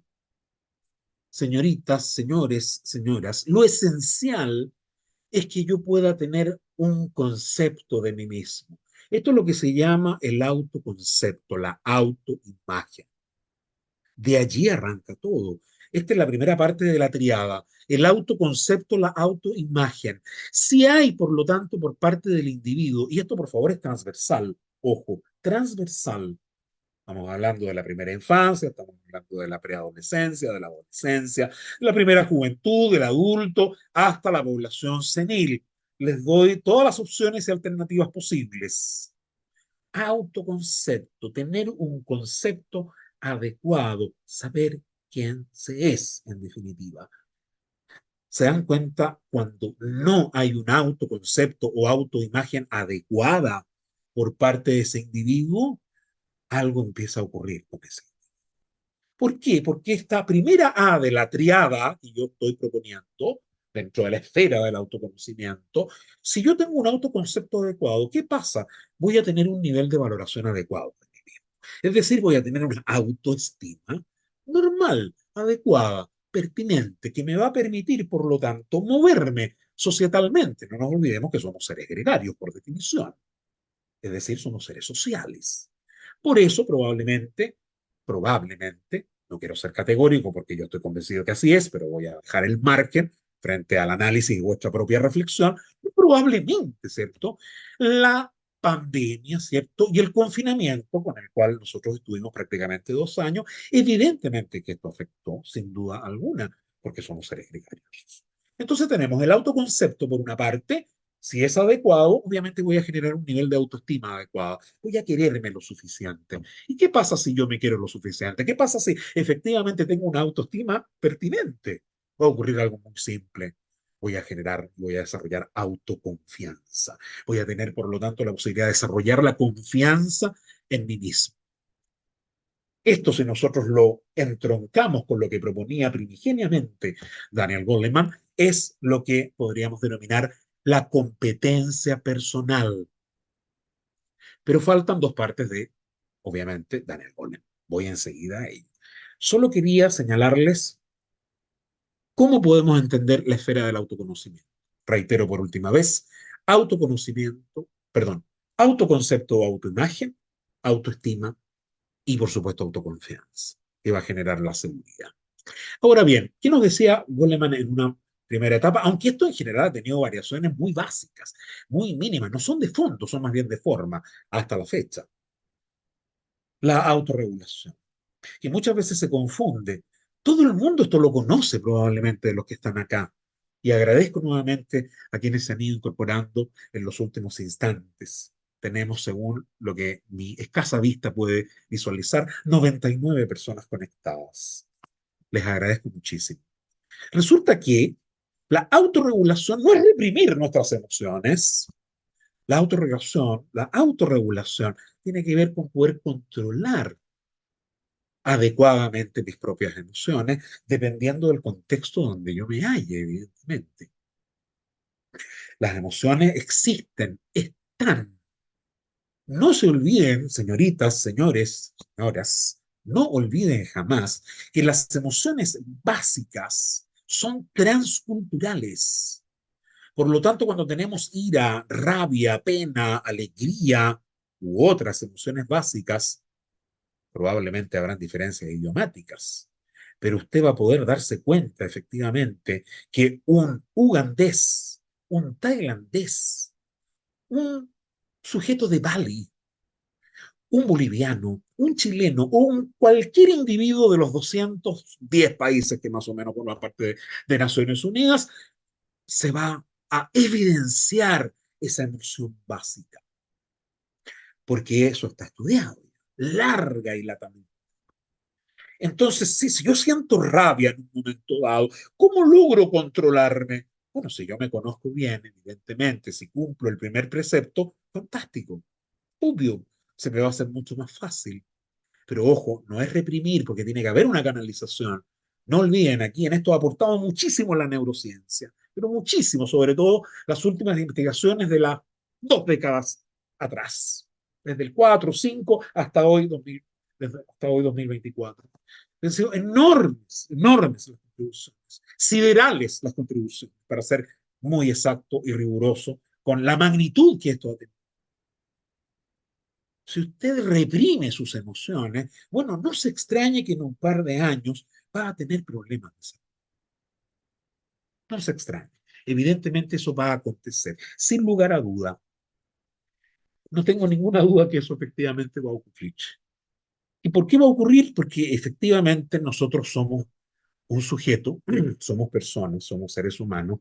S3: señoritas, señores, señoras, lo esencial es que yo pueda tener un concepto de mí mismo. Esto es lo que se llama el autoconcepto, la autoimagen. De allí arranca todo. Esta es la primera parte de la triada, el autoconcepto, la autoimagen. Si hay, por lo tanto, por parte del individuo, y esto por favor es transversal, ojo, transversal. Estamos hablando de la primera infancia, estamos hablando de la preadolescencia, de la adolescencia, de la primera juventud, del adulto, hasta la población senil. Les doy todas las opciones y alternativas posibles. Autoconcepto, tener un concepto adecuado, saber quién se es, en definitiva. Se dan cuenta cuando no hay un autoconcepto o autoimagen adecuada por parte de ese individuo, algo empieza a ocurrir con ese. ¿Por qué? Porque esta primera A de la triada que yo estoy proponiendo, dentro de la esfera del autoconocimiento, si yo tengo un autoconcepto adecuado, ¿qué pasa? Voy a tener un nivel de valoración adecuado de mí mismo. Es decir, voy a tener una autoestima normal, adecuada, pertinente, que me va a permitir, por lo tanto, moverme societalmente. No nos olvidemos que somos seres gregarios, por definición. Es decir, somos seres sociales. Por eso, probablemente, no quiero ser categórico porque yo estoy convencido que así es, pero voy a dejar el margen frente al análisis y vuestra propia reflexión, probablemente, ¿cierto? La pandemia, ¿cierto? Y el confinamiento con el cual nosotros estuvimos prácticamente 2 años, evidentemente que esto afectó, sin duda alguna, porque somos seres gregarios. Entonces tenemos el autoconcepto por una parte. Si es adecuado, obviamente voy a generar un nivel de autoestima adecuado. Voy a quererme lo suficiente. ¿Y qué pasa si yo me quiero lo suficiente? ¿Qué pasa si efectivamente tengo una autoestima pertinente? Va a ocurrir algo muy simple. Voy a desarrollar autoconfianza. Voy a tener, por lo tanto, la posibilidad de desarrollar la confianza en mí mismo. Esto, si nosotros lo entroncamos con lo que proponía primigeniamente Daniel Goleman, es lo que podríamos denominar la competencia personal. Pero faltan dos partes de, obviamente, Daniel Goleman. Voy enseguida a ello. Solo quería señalarles cómo podemos entender la esfera del autoconocimiento. Reitero por última vez, autoconocimiento, perdón, autoconcepto o autoimagen, autoestima y, por supuesto, autoconfianza, que va a generar la seguridad. Ahora bien, ¿qué nos decía Goleman en una primera etapa? Aunque esto en general ha tenido variaciones muy básicas, muy mínimas, no son de fondo, son más bien de forma hasta la fecha. La autorregulación, que muchas veces se confunde. Todo el mundo esto lo conoce probablemente de los que están acá. Y agradezco nuevamente a quienes se han ido incorporando en los últimos instantes. Tenemos, según lo que mi escasa vista puede visualizar, 99 personas conectadas. Les agradezco muchísimo. Resulta que la autorregulación no es reprimir nuestras emociones. La autorregulación tiene que ver con poder controlar adecuadamente mis propias emociones, dependiendo del contexto donde yo me halle, evidentemente. Las emociones existen, están. No se olviden, señoritas, señores, señoras, no olviden jamás que las emociones básicas son transculturales. Por lo tanto, cuando tenemos ira, rabia, pena, alegría u otras emociones básicas, probablemente habrán diferencias idiomáticas, pero usted va a poder darse cuenta efectivamente que un ugandés, un tailandés, un sujeto de Bali, un boliviano, un chileno o cualquier individuo de los 210 países que más o menos forman parte de Naciones Unidas, se va a evidenciar esa emoción básica, porque eso está estudiado, larga y latamente. Entonces, sí, si yo siento rabia en un momento dado, ¿cómo logro controlarme? Bueno, si yo me conozco bien, evidentemente, si cumplo el primer precepto, fantástico, obvio, se me va a hacer mucho más fácil. Pero ojo, no es reprimir, porque tiene que haber una canalización. No olviden, aquí en esto ha aportado muchísimo la neurociencia, pero muchísimo, sobre todo las últimas investigaciones de las 2 décadas atrás, desde el 4, 5 hasta hoy, 2000, hasta hoy 2024. Han sido enormes, enormes las contribuciones, siderales las contribuciones, para ser muy exacto y riguroso con la magnitud que esto ha tenido. Si usted reprime sus emociones, bueno, no se extrañe que en un par de años va a tener problemas de salud. No se extrañe. Evidentemente eso va a acontecer, sin lugar a duda. No tengo ninguna duda que eso efectivamente va a ocurrir. ¿Y por qué va a ocurrir? Porque efectivamente nosotros somos un sujeto, somos personas, somos seres humanos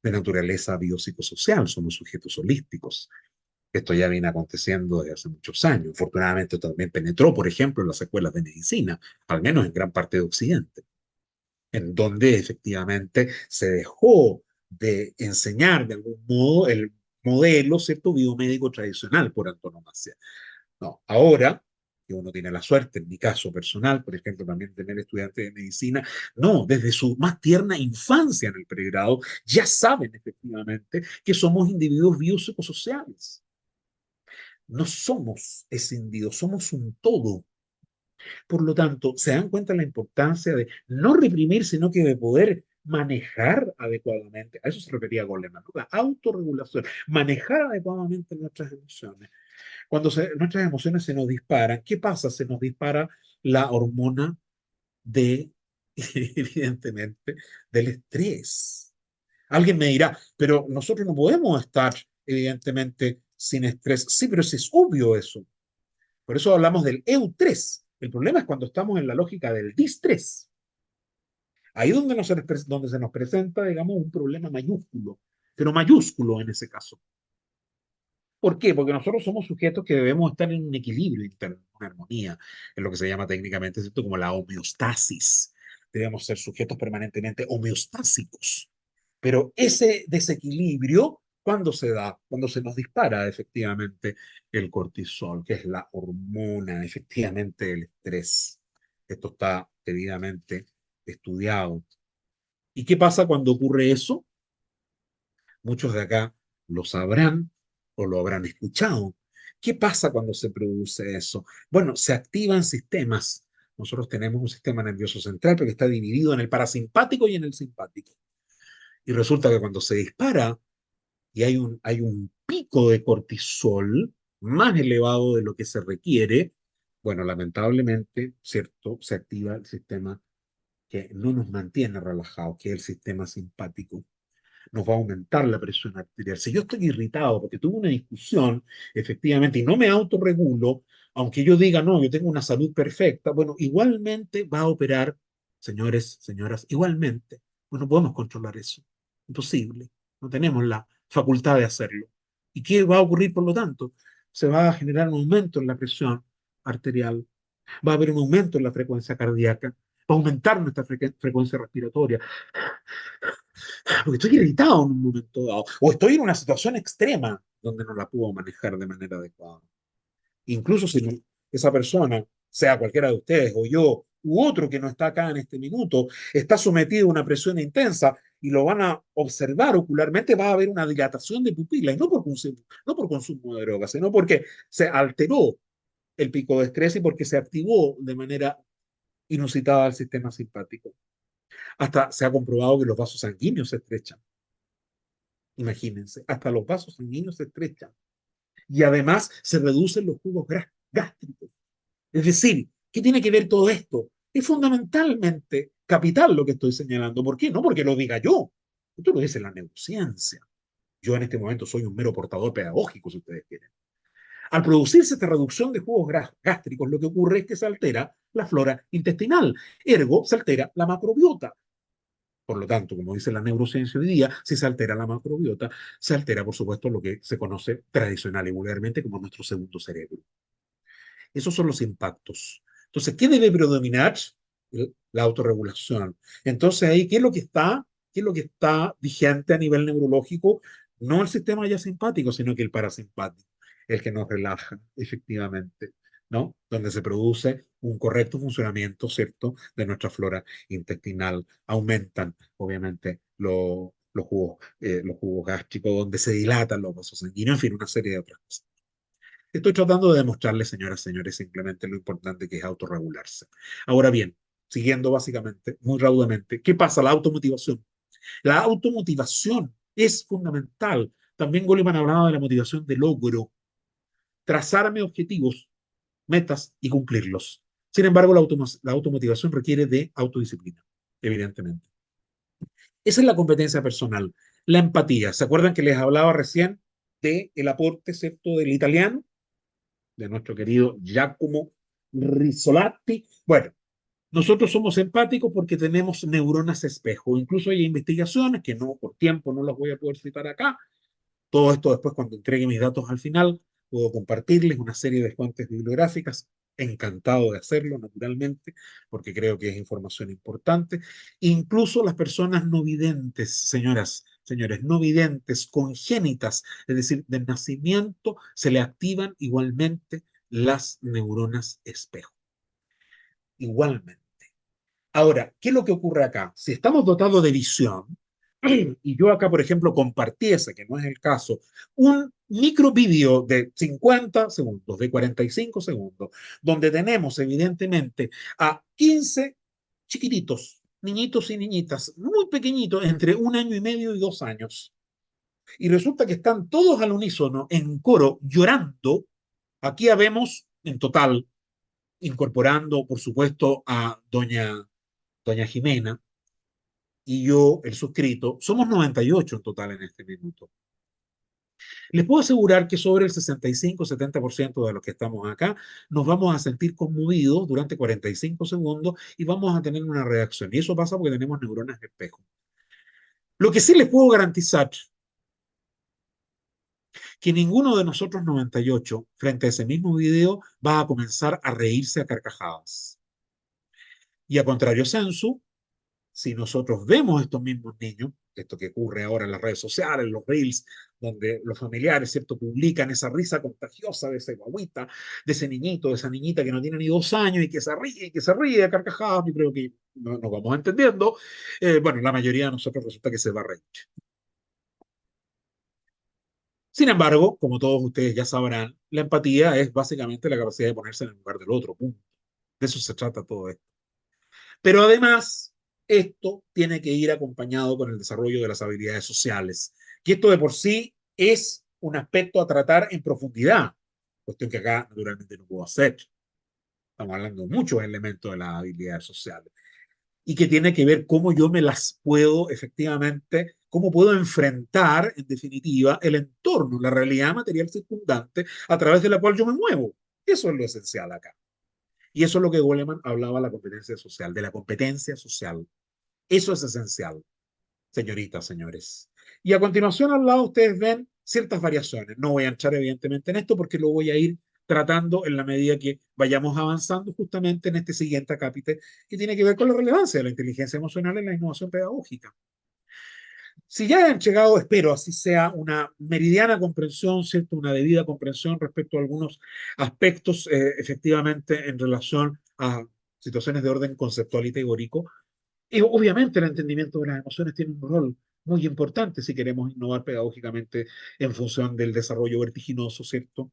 S3: de naturaleza biopsicosocial, somos sujetos holísticos. Esto ya viene aconteciendo desde hace muchos años. Afortunadamente también penetró, por ejemplo, en las escuelas de medicina, al menos en gran parte de Occidente, en donde efectivamente se dejó de enseñar de algún modo el modelo, ¿cierto?, biomédico tradicional por antonomasia. No, ahora que uno tiene la suerte, en mi caso personal, por ejemplo, también tener estudiantes de medicina, no, desde su más tierna infancia en el pregrado, ya saben efectivamente que somos individuos biopsicosociales. No somos escindidos, somos un todo. Por lo tanto, se dan cuenta de la importancia de no reprimir, sino que de poder manejar adecuadamente. A eso se refería Goleman, ¿no? La autorregulación, manejar adecuadamente nuestras emociones. Cuando nuestras emociones se nos disparan, ¿qué pasa? Se nos dispara la hormona de, evidentemente, del estrés. Alguien me dirá, pero nosotros no podemos estar, evidentemente, sin estrés. Sí, pero sí es obvio eso. Por eso hablamos del EU3. El problema es cuando estamos en la lógica del distrés. Ahí donde, donde se nos presenta, digamos, un problema mayúsculo, pero mayúsculo en ese caso. ¿Por qué? Porque nosotros somos sujetos que debemos estar en un equilibrio interno, una armonía, en lo que se llama técnicamente, ¿cierto?, como la homeostasis. Debemos ser sujetos permanentemente homeostásicos. Pero ese desequilibrio, ¿cuándo se da? Cuando se nos dispara efectivamente el cortisol, que es la hormona efectivamente del estrés. Esto está debidamente estudiado. ¿Y qué pasa cuando ocurre eso? Muchos de acá lo sabrán o lo habrán escuchado. ¿Qué pasa cuando se produce eso? Bueno, se activan sistemas. Nosotros tenemos un sistema nervioso central que está dividido en el parasimpático y en el simpático. Y resulta que cuando se dispara y hay un pico de cortisol más elevado de lo que se requiere, bueno, lamentablemente, ¿cierto? Se activa el sistema que no nos mantiene relajados, que es el sistema simpático. Nos va a aumentar la presión arterial. Si yo estoy irritado porque tuve una discusión, efectivamente, y no me autorregulo, aunque yo diga, no, yo tengo una salud perfecta, bueno, igualmente va a operar, señores, señoras, igualmente. Pues no podemos controlar eso. Imposible. No tenemos la facultad de hacerlo. ¿Y qué va a ocurrir, por lo tanto? Se va a generar un aumento en la presión arterial, va a haber un aumento en la frecuencia cardíaca, va a aumentar nuestra frecuencia respiratoria, porque estoy irritado en un momento dado, o estoy en una situación extrema donde no la puedo manejar de manera adecuada. Incluso si esa persona, sea cualquiera de ustedes o yo, u otro que no está acá en este minuto, está sometido a una presión intensa y lo van a observar ocularmente, va a haber una dilatación de pupilas, y no por consumo de drogas, sino porque se alteró el pico de estrés y porque se activó de manera inusitada el sistema simpático. Hasta se ha comprobado que los vasos sanguíneos se estrechan. Imagínense, hasta los vasos sanguíneos se estrechan. Y además se reducen los jugos gástricos. Es decir, ¿qué tiene que ver todo esto? Es fundamentalmente capital lo que estoy señalando. ¿Por qué? No porque lo diga yo. Esto lo dice la neurociencia. Yo en este momento soy un mero portador pedagógico, si ustedes quieren. Al producirse esta reducción de jugos gástricos, lo que ocurre es que se altera la flora intestinal, ergo se altera la macrobiota. Por lo tanto, como dice la neurociencia hoy día, si se altera la macrobiota, se altera, por supuesto, lo que se conoce tradicional y vulgarmente como nuestro segundo cerebro. Esos son los impactos. Entonces, ¿qué debe predominar? La autorregulación. Entonces, ahí, ¿qué es lo que está vigente a nivel neurológico? No el sistema ya simpático, sino que el parasimpático, el que nos relaja, efectivamente, ¿no? Donde se produce un correcto funcionamiento, ¿cierto?, de nuestra flora intestinal. Aumentan, obviamente, los jugos gástricos, donde se dilatan los vasos sanguíneos, en fin, una serie de otras cosas. Estoy tratando de demostrarles, señoras y señores, simplemente lo importante que es autorregularse. Ahora bien, siguiendo básicamente, muy raudamente, ¿qué pasa? La automotivación. La automotivación es fundamental. También Goleman hablaba de la motivación de logro. Trazarme objetivos, metas y cumplirlos. Sin embargo, la automotivación requiere de autodisciplina, evidentemente. Esa es la competencia personal. La empatía. ¿Se acuerdan que les hablaba recién del aporte, ¿cierto?, del italiano? De nuestro querido Giacomo Rizzolatti. Bueno, nosotros somos empáticos porque tenemos neuronas espejo. Incluso hay investigaciones que no, por tiempo, no las voy a poder citar acá. Todo esto después, cuando entregue mis datos al final, puedo compartirles una serie de fuentes bibliográficas. Encantado de hacerlo, naturalmente, porque creo que es información importante. Incluso las personas no videntes, señoras, señores, no videntes, congénitas, es decir, de nacimiento, se le activan igualmente las neuronas espejo. Igualmente. Ahora, ¿qué es lo que ocurre acá? Si estamos dotados de visión, y yo acá, por ejemplo, compartí ese, que no es el caso, un micro vídeo de 50 segundos, de 45 segundos, donde tenemos evidentemente a 15 chiquititos, niñitos y niñitas, muy pequeñitos, entre 1 año y medio y 2 años. Y resulta que están todos al unísono, en coro, llorando. Aquí habemos, en total, incorporando, por supuesto, a doña Jimena, y yo, el suscrito, somos 98 en total en este minuto. Les puedo asegurar que sobre el 65-70% de los que estamos acá nos vamos a sentir conmovidos durante 45 segundos y vamos a tener una reacción. Y eso pasa porque tenemos neuronas espejo. Lo que sí les puedo garantizar que ninguno de nosotros 98 frente a ese mismo video va a comenzar a reírse a carcajadas. Y a contrario sensu, si nosotros vemos estos mismos niños, esto que ocurre ahora en las redes sociales, en los reels, donde los familiares, ¿cierto?, publican esa risa contagiosa de ese guaguita, de ese niñito, de esa niñita que no tiene ni 2 años y que se ríe a carcajadas, yo creo que nos vamos entendiendo. Bueno, la mayoría de nosotros resulta que se va a reír. Sin embargo, como todos ustedes ya sabrán, la empatía es básicamente la capacidad de ponerse en el lugar del otro, punto. De eso se trata todo esto. Pero además, esto tiene que ir acompañado con el desarrollo de las habilidades sociales, que esto de por sí es un aspecto a tratar en profundidad, cuestión que acá naturalmente no puedo hacer. Estamos hablando de muchos elementos de las habilidades sociales y que tiene que ver cómo yo me las puedo efectivamente, cómo puedo enfrentar, en definitiva, el entorno, la realidad material circundante a través de la cual yo me muevo. Eso es lo esencial acá. Y eso es lo que Goleman hablaba de la competencia social, de la competencia social. Eso es esencial, señoritas, señores. Y a continuación al lado ustedes ven ciertas variaciones. No voy a entrar evidentemente en esto porque lo voy a ir tratando en la medida que vayamos avanzando justamente en este siguiente acápite que tiene que ver con la relevancia de la inteligencia emocional en la innovación pedagógica. Si ya han llegado, espero así sea, una meridiana comprensión, ¿cierto?, una debida comprensión respecto a algunos aspectos efectivamente en relación a situaciones de orden conceptual y teórico. Y obviamente el entendimiento de las emociones tiene un rol muy importante si queremos innovar pedagógicamente en función del desarrollo vertiginoso, ¿cierto?,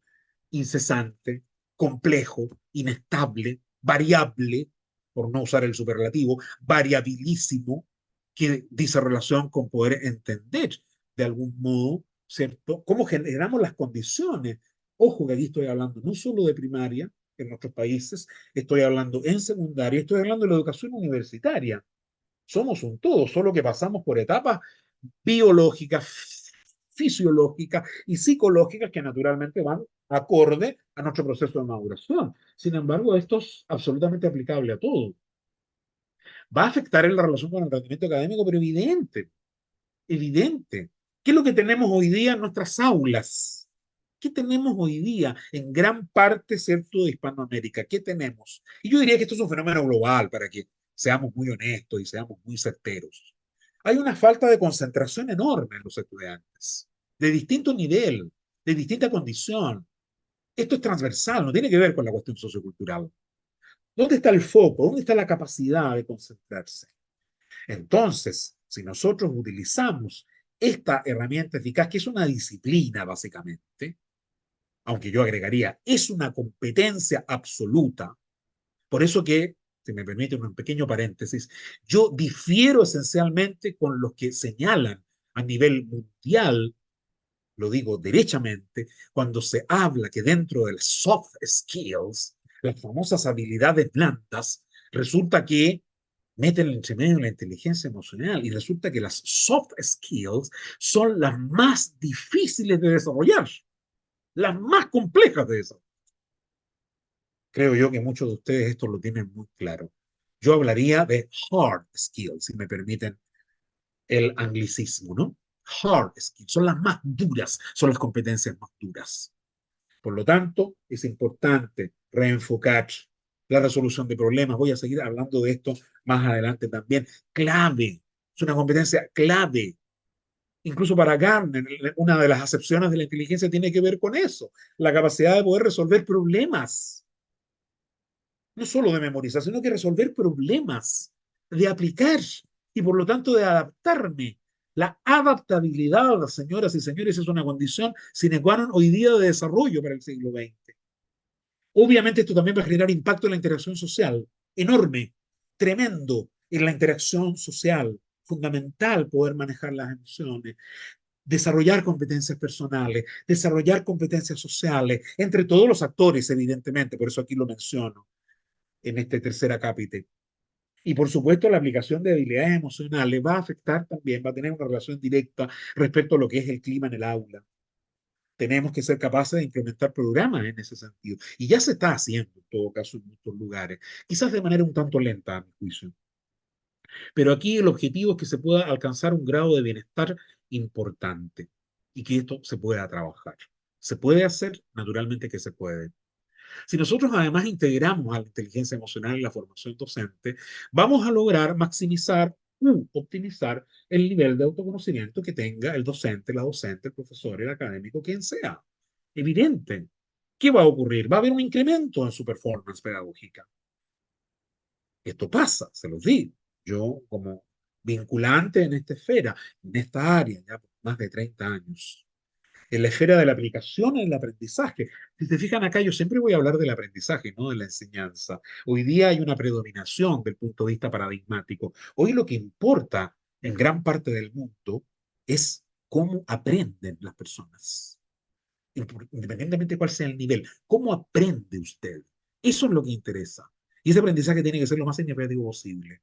S3: incesante, complejo, inestable, variable, por no usar el superlativo, variabilísimo, que dice relación con poder entender de algún modo, ¿cierto? ¿Cómo generamos las condiciones? Ojo que aquí estoy hablando no solo de primaria en nuestros países, estoy hablando en secundaria, estoy hablando de la educación universitaria. Somos un todo, solo que pasamos por etapas biológicas, fisiológicas y psicológicas que naturalmente van acorde a nuestro proceso de maduración. Sin embargo, esto es absolutamente aplicable a todo. Va a afectar en la relación con el rendimiento académico, pero evidente, evidente. ¿Qué es lo que tenemos hoy día en nuestras aulas? ¿Qué tenemos hoy día en gran parte, cierto, de Hispanoamérica? ¿Qué tenemos? Y yo diría que esto es un fenómeno global, para que seamos muy honestos y seamos muy certeros. Hay una falta de concentración enorme en los estudiantes, de distinto nivel, de distinta condición. Esto es transversal, no tiene que ver con la cuestión sociocultural. ¿Dónde está el foco? ¿Dónde está la capacidad de concentrarse? Entonces, si nosotros utilizamos esta herramienta eficaz, que es una disciplina básicamente, aunque yo agregaría, es una competencia absoluta, por eso que, si me permiten un pequeño paréntesis, yo difiero esencialmente con los que señalan a nivel mundial, lo digo derechamente, cuando se habla que dentro de las soft skills, las famosas habilidades blandas, resulta que meten entre medio la inteligencia emocional y resulta que las soft skills son las más difíciles de desarrollar, las más complejas de desarrollar. Creo yo que muchos de ustedes esto lo tienen muy claro. Yo hablaría de hard skills, si me permiten el anglicismo, ¿no? Hard skills, son las más duras, son las competencias más duras. Por lo tanto, es importante reenfocar la resolución de problemas. Voy a seguir hablando de esto más adelante también. Clave, es una competencia clave. Incluso para Gardner, una de las acepciones de la inteligencia tiene que ver con eso, la capacidad de poder resolver problemas. No solo de memorizar, sino que resolver problemas, de aplicar y por lo tanto de adaptarme. La adaptabilidad, señoras y señores, es una condición sine qua non hoy día de desarrollo para el siglo XX. Obviamente esto también va a generar impacto en la interacción social, enorme, tremendo en la interacción social, fundamental poder manejar las emociones, desarrollar competencias personales, desarrollar competencias sociales, entre todos los actores, evidentemente, por eso aquí lo menciono en este tercer acápite. Y por supuesto, la aplicación de habilidades emocionales va a afectar también, va a tener una relación directa respecto a lo que es el clima en el aula. Tenemos que ser capaces de implementar programas en ese sentido. Y ya se está haciendo, en todo caso, en muchos lugares. Quizás de manera un tanto lenta, a mi juicio. Pero aquí el objetivo es que se pueda alcanzar un grado de bienestar importante y que esto se pueda trabajar. ¿Se puede hacer? Naturalmente que se puede. Si nosotros además integramos a la inteligencia emocional en la formación docente, vamos a lograr maximizar u optimizar el nivel de autoconocimiento que tenga el docente, la docente, el profesor, el académico, quien sea. Evidente. ¿Qué va a ocurrir? Va a haber un incremento en su performance pedagógica. Esto pasa, se los digo. Yo, como vinculante en esta esfera, en esta área, ya por más de 30 años, en la esfera de la aplicación en el aprendizaje. Si se fijan acá, yo siempre voy a hablar del aprendizaje, no de la enseñanza. Hoy día hay una predominación del punto de vista paradigmático. Hoy lo que importa en gran parte del mundo es cómo aprenden las personas, independientemente de cuál sea el nivel. ¿Cómo aprende usted? Eso es lo que interesa. Y ese aprendizaje tiene que ser lo más significativo posible.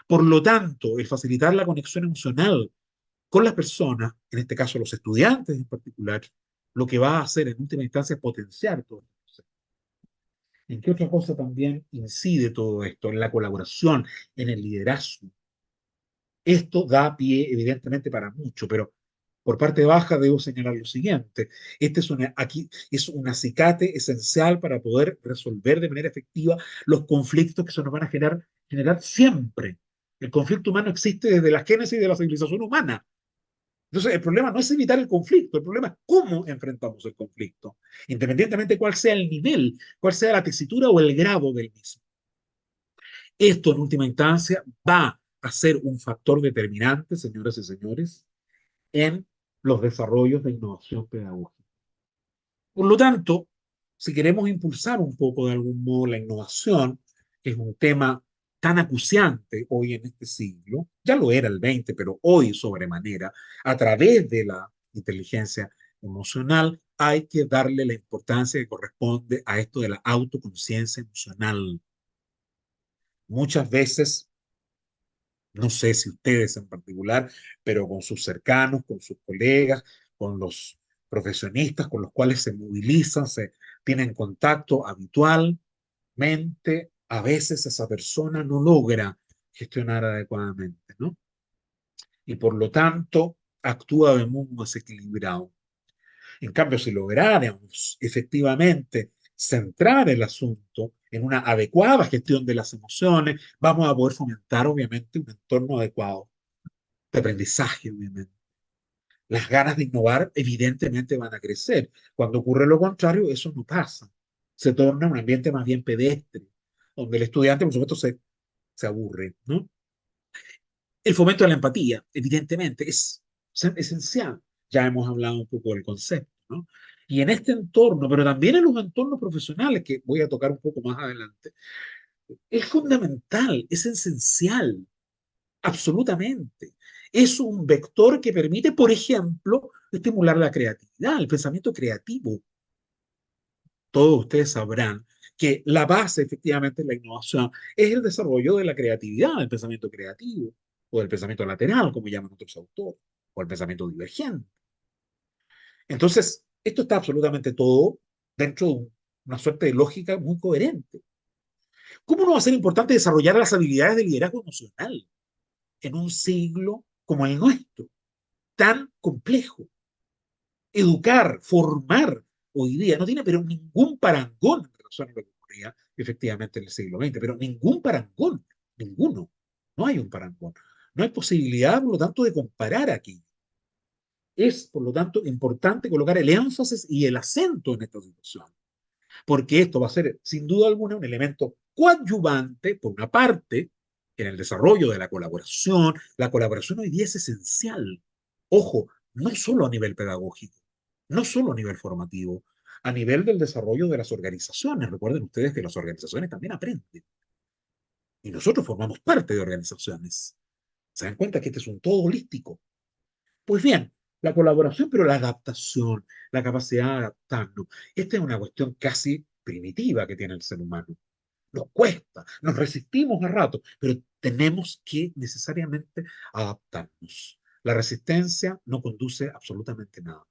S3: Por lo tanto, el facilitar la conexión emocional con las personas, en este caso los estudiantes en particular, lo que va a hacer en última instancia es potenciar todo esto. ¿En qué otra cosa también incide todo esto? En la colaboración, en el liderazgo. Esto da pie, evidentemente, para mucho, pero por parte baja debo señalar lo siguiente. Aquí es un acicate esencial para poder resolver de manera efectiva los conflictos que se nos van a generar siempre. El conflicto humano existe desde la génesis de la civilización humana. Entonces, el problema no es evitar el conflicto, el problema es cómo enfrentamos el conflicto, independientemente de cuál sea el nivel, cuál sea la tesitura o el grado del mismo. Esto, en última instancia, va a ser un factor determinante, señoras y señores, en los desarrollos de innovación pedagógica. Por lo tanto, si queremos impulsar un poco de algún modo la innovación, que es un tema tan acuciante hoy en este siglo, ya lo era el 20, pero hoy sobremanera, a través de la inteligencia emocional, hay que darle la importancia que corresponde a esto de la autoconciencia emocional. Muchas veces, no sé si ustedes en particular, pero con sus cercanos, con sus colegas, con los profesionistas con los cuales se movilizan, se tienen contacto habitualmente, a veces esa persona no logra gestionar adecuadamente, ¿no? Y por lo tanto actúa de modo desequilibrado. En cambio, si lográramos efectivamente centrar el asunto en una adecuada gestión de las emociones, vamos a poder fomentar, obviamente, un entorno adecuado de aprendizaje, obviamente. Las ganas de innovar, evidentemente, van a crecer. Cuando ocurre lo contrario, eso no pasa. Se torna un ambiente más bien pedestre, donde el estudiante, por supuesto, se aburre, ¿no? El fomento de la empatía, evidentemente, es esencial. Ya hemos hablado un poco del concepto, ¿no? Y en este entorno, pero también en los entornos profesionales, que voy a tocar un poco más adelante, es fundamental, es esencial, absolutamente. Es un vector que permite, por ejemplo, estimular la creatividad, el pensamiento creativo. Todos ustedes sabrán que la base, efectivamente, de la innovación es el desarrollo de la creatividad, del pensamiento creativo, o del pensamiento lateral, como llaman otros autores, o el pensamiento divergente. Entonces, esto está absolutamente todo dentro de una suerte de lógica muy coherente. ¿Cómo no va a ser importante desarrollar las habilidades de liderazgo emocional en un siglo como el nuestro, tan complejo? Educar, formar hoy día no tiene pero ningún parangón en relación a lo que ocurría efectivamente en el siglo XX, pero ningún parangón, ninguno. No hay un parangón. No hay posibilidad, por lo tanto, de comparar aquí. Es, por lo tanto, importante colocar el énfasis y el acento en esta situación, porque esto va a ser, sin duda alguna, un elemento coadyuvante, por una parte, en el desarrollo de la colaboración. La colaboración hoy día es esencial. Ojo, no solo a nivel pedagógico, no solo a nivel formativo, a nivel del desarrollo de las organizaciones. Recuerden ustedes que las organizaciones también aprenden y nosotros formamos parte de organizaciones. ¿Se dan cuenta que este es un todo holístico? Pues bien, la colaboración, pero la adaptación, la capacidad de adaptarnos, esta es una cuestión casi primitiva que tiene el ser humano. Nos cuesta, nos resistimos a rato, pero tenemos que necesariamente adaptarnos. La resistencia no conduce absolutamente nada.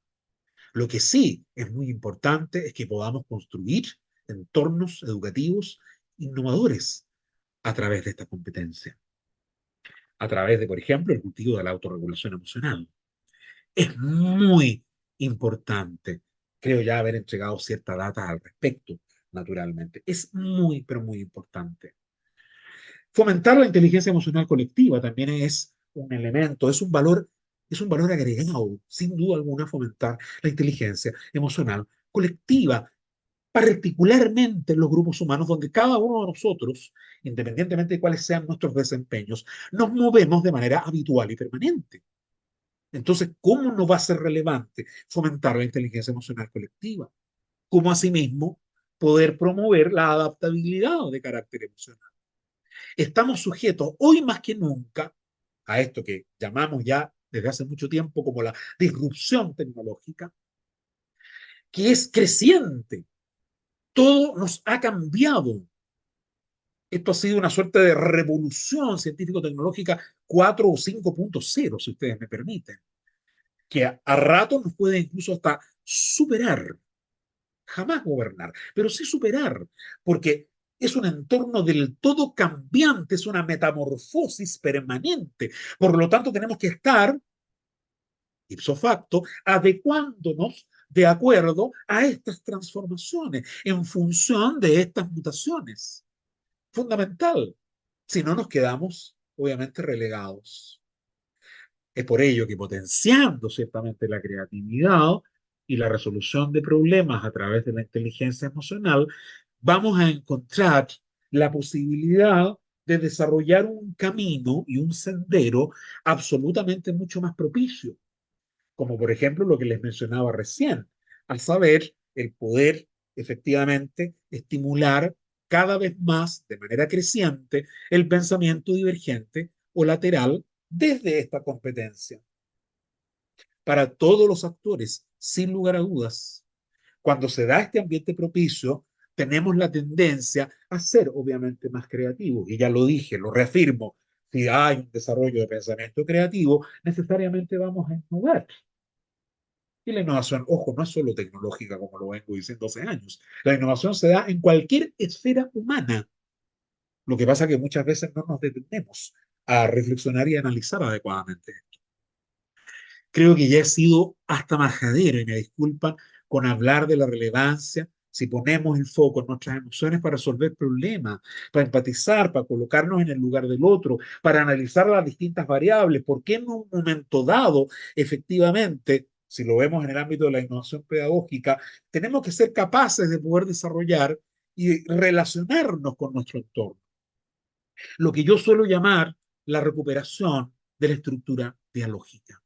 S3: Lo que sí es muy importante es que podamos construir entornos educativos innovadores a través de esta competencia, a través de, por ejemplo, el cultivo de la autorregulación emocional. Es muy importante, creo ya haber entregado cierta data al respecto, naturalmente. Es muy, pero muy importante. Fomentar la inteligencia emocional colectiva también es un elemento, es un valor agregado, sin duda alguna, fomentar la inteligencia emocional colectiva, particularmente en los grupos humanos donde cada uno de nosotros, independientemente de cuáles sean nuestros desempeños, nos movemos de manera habitual y permanente. Entonces, ¿cómo no va a ser relevante fomentar la inteligencia emocional colectiva? ¿Cómo asimismo poder promover la adaptabilidad de carácter emocional? Estamos sujetos hoy más que nunca a esto que llamamos ya desde hace mucho tiempo como la disrupción tecnológica, que es creciente. Todo nos ha cambiado. Esto ha sido una suerte de revolución científico-tecnológica 4 o 5.0, si ustedes me permiten, que a ratos nos puede incluso hasta superar, jamás gobernar, pero sí superar, porque es un entorno del todo cambiante, es una metamorfosis permanente. Por lo tanto, tenemos que estar, ipso facto, adecuándonos de acuerdo a estas transformaciones, en función de estas mutaciones. Fundamental. Si no, nos quedamos, obviamente, relegados. Es por ello que potenciando ciertamente la creatividad y la resolución de problemas a través de la inteligencia emocional, vamos a encontrar la posibilidad de desarrollar un camino y un sendero absolutamente mucho más propicio, como por ejemplo lo que les mencionaba recién, a saber, el poder efectivamente estimular cada vez más, de manera creciente, el pensamiento divergente o lateral desde esta competencia. Para todos los actores, sin lugar a dudas, cuando se da este ambiente propicio, tenemos la tendencia a ser obviamente más creativos. Y ya lo dije, lo reafirmo, si hay un desarrollo de pensamiento creativo, necesariamente vamos a innovar. Y la innovación, ojo, no es solo tecnológica, como lo vengo diciendo hace años. La innovación se da en cualquier esfera humana. Lo que pasa es que muchas veces no nos detenemos a reflexionar y analizar adecuadamente. Creo que ya he sido hasta majadero, y me disculpan, con hablar de la relevancia, si ponemos el foco en nuestras emociones para resolver problemas, para empatizar, para colocarnos en el lugar del otro, para analizar las distintas variables, por qué en un momento dado, efectivamente, si lo vemos en el ámbito de la innovación pedagógica, tenemos que ser capaces de poder desarrollar y relacionarnos con nuestro entorno. Lo que yo suelo llamar la recuperación de la estructura dialógica.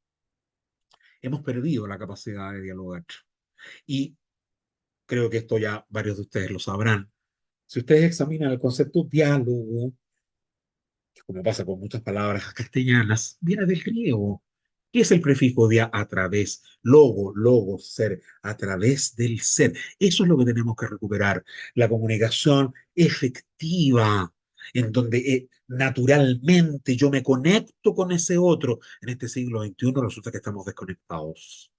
S3: Hemos perdido la capacidad de dialogar. Y creo que esto ya varios de ustedes lo sabrán. Si ustedes examinan el concepto diálogo, que como pasa con muchas palabras castellanas, viene del griego. ¿Qué es el prefijo dia? A través, logo, logos, ser, a través del ser. Eso es lo que tenemos que recuperar. La comunicación efectiva, en donde naturalmente yo me conecto con ese otro. En este siglo XXI resulta que estamos desconectados.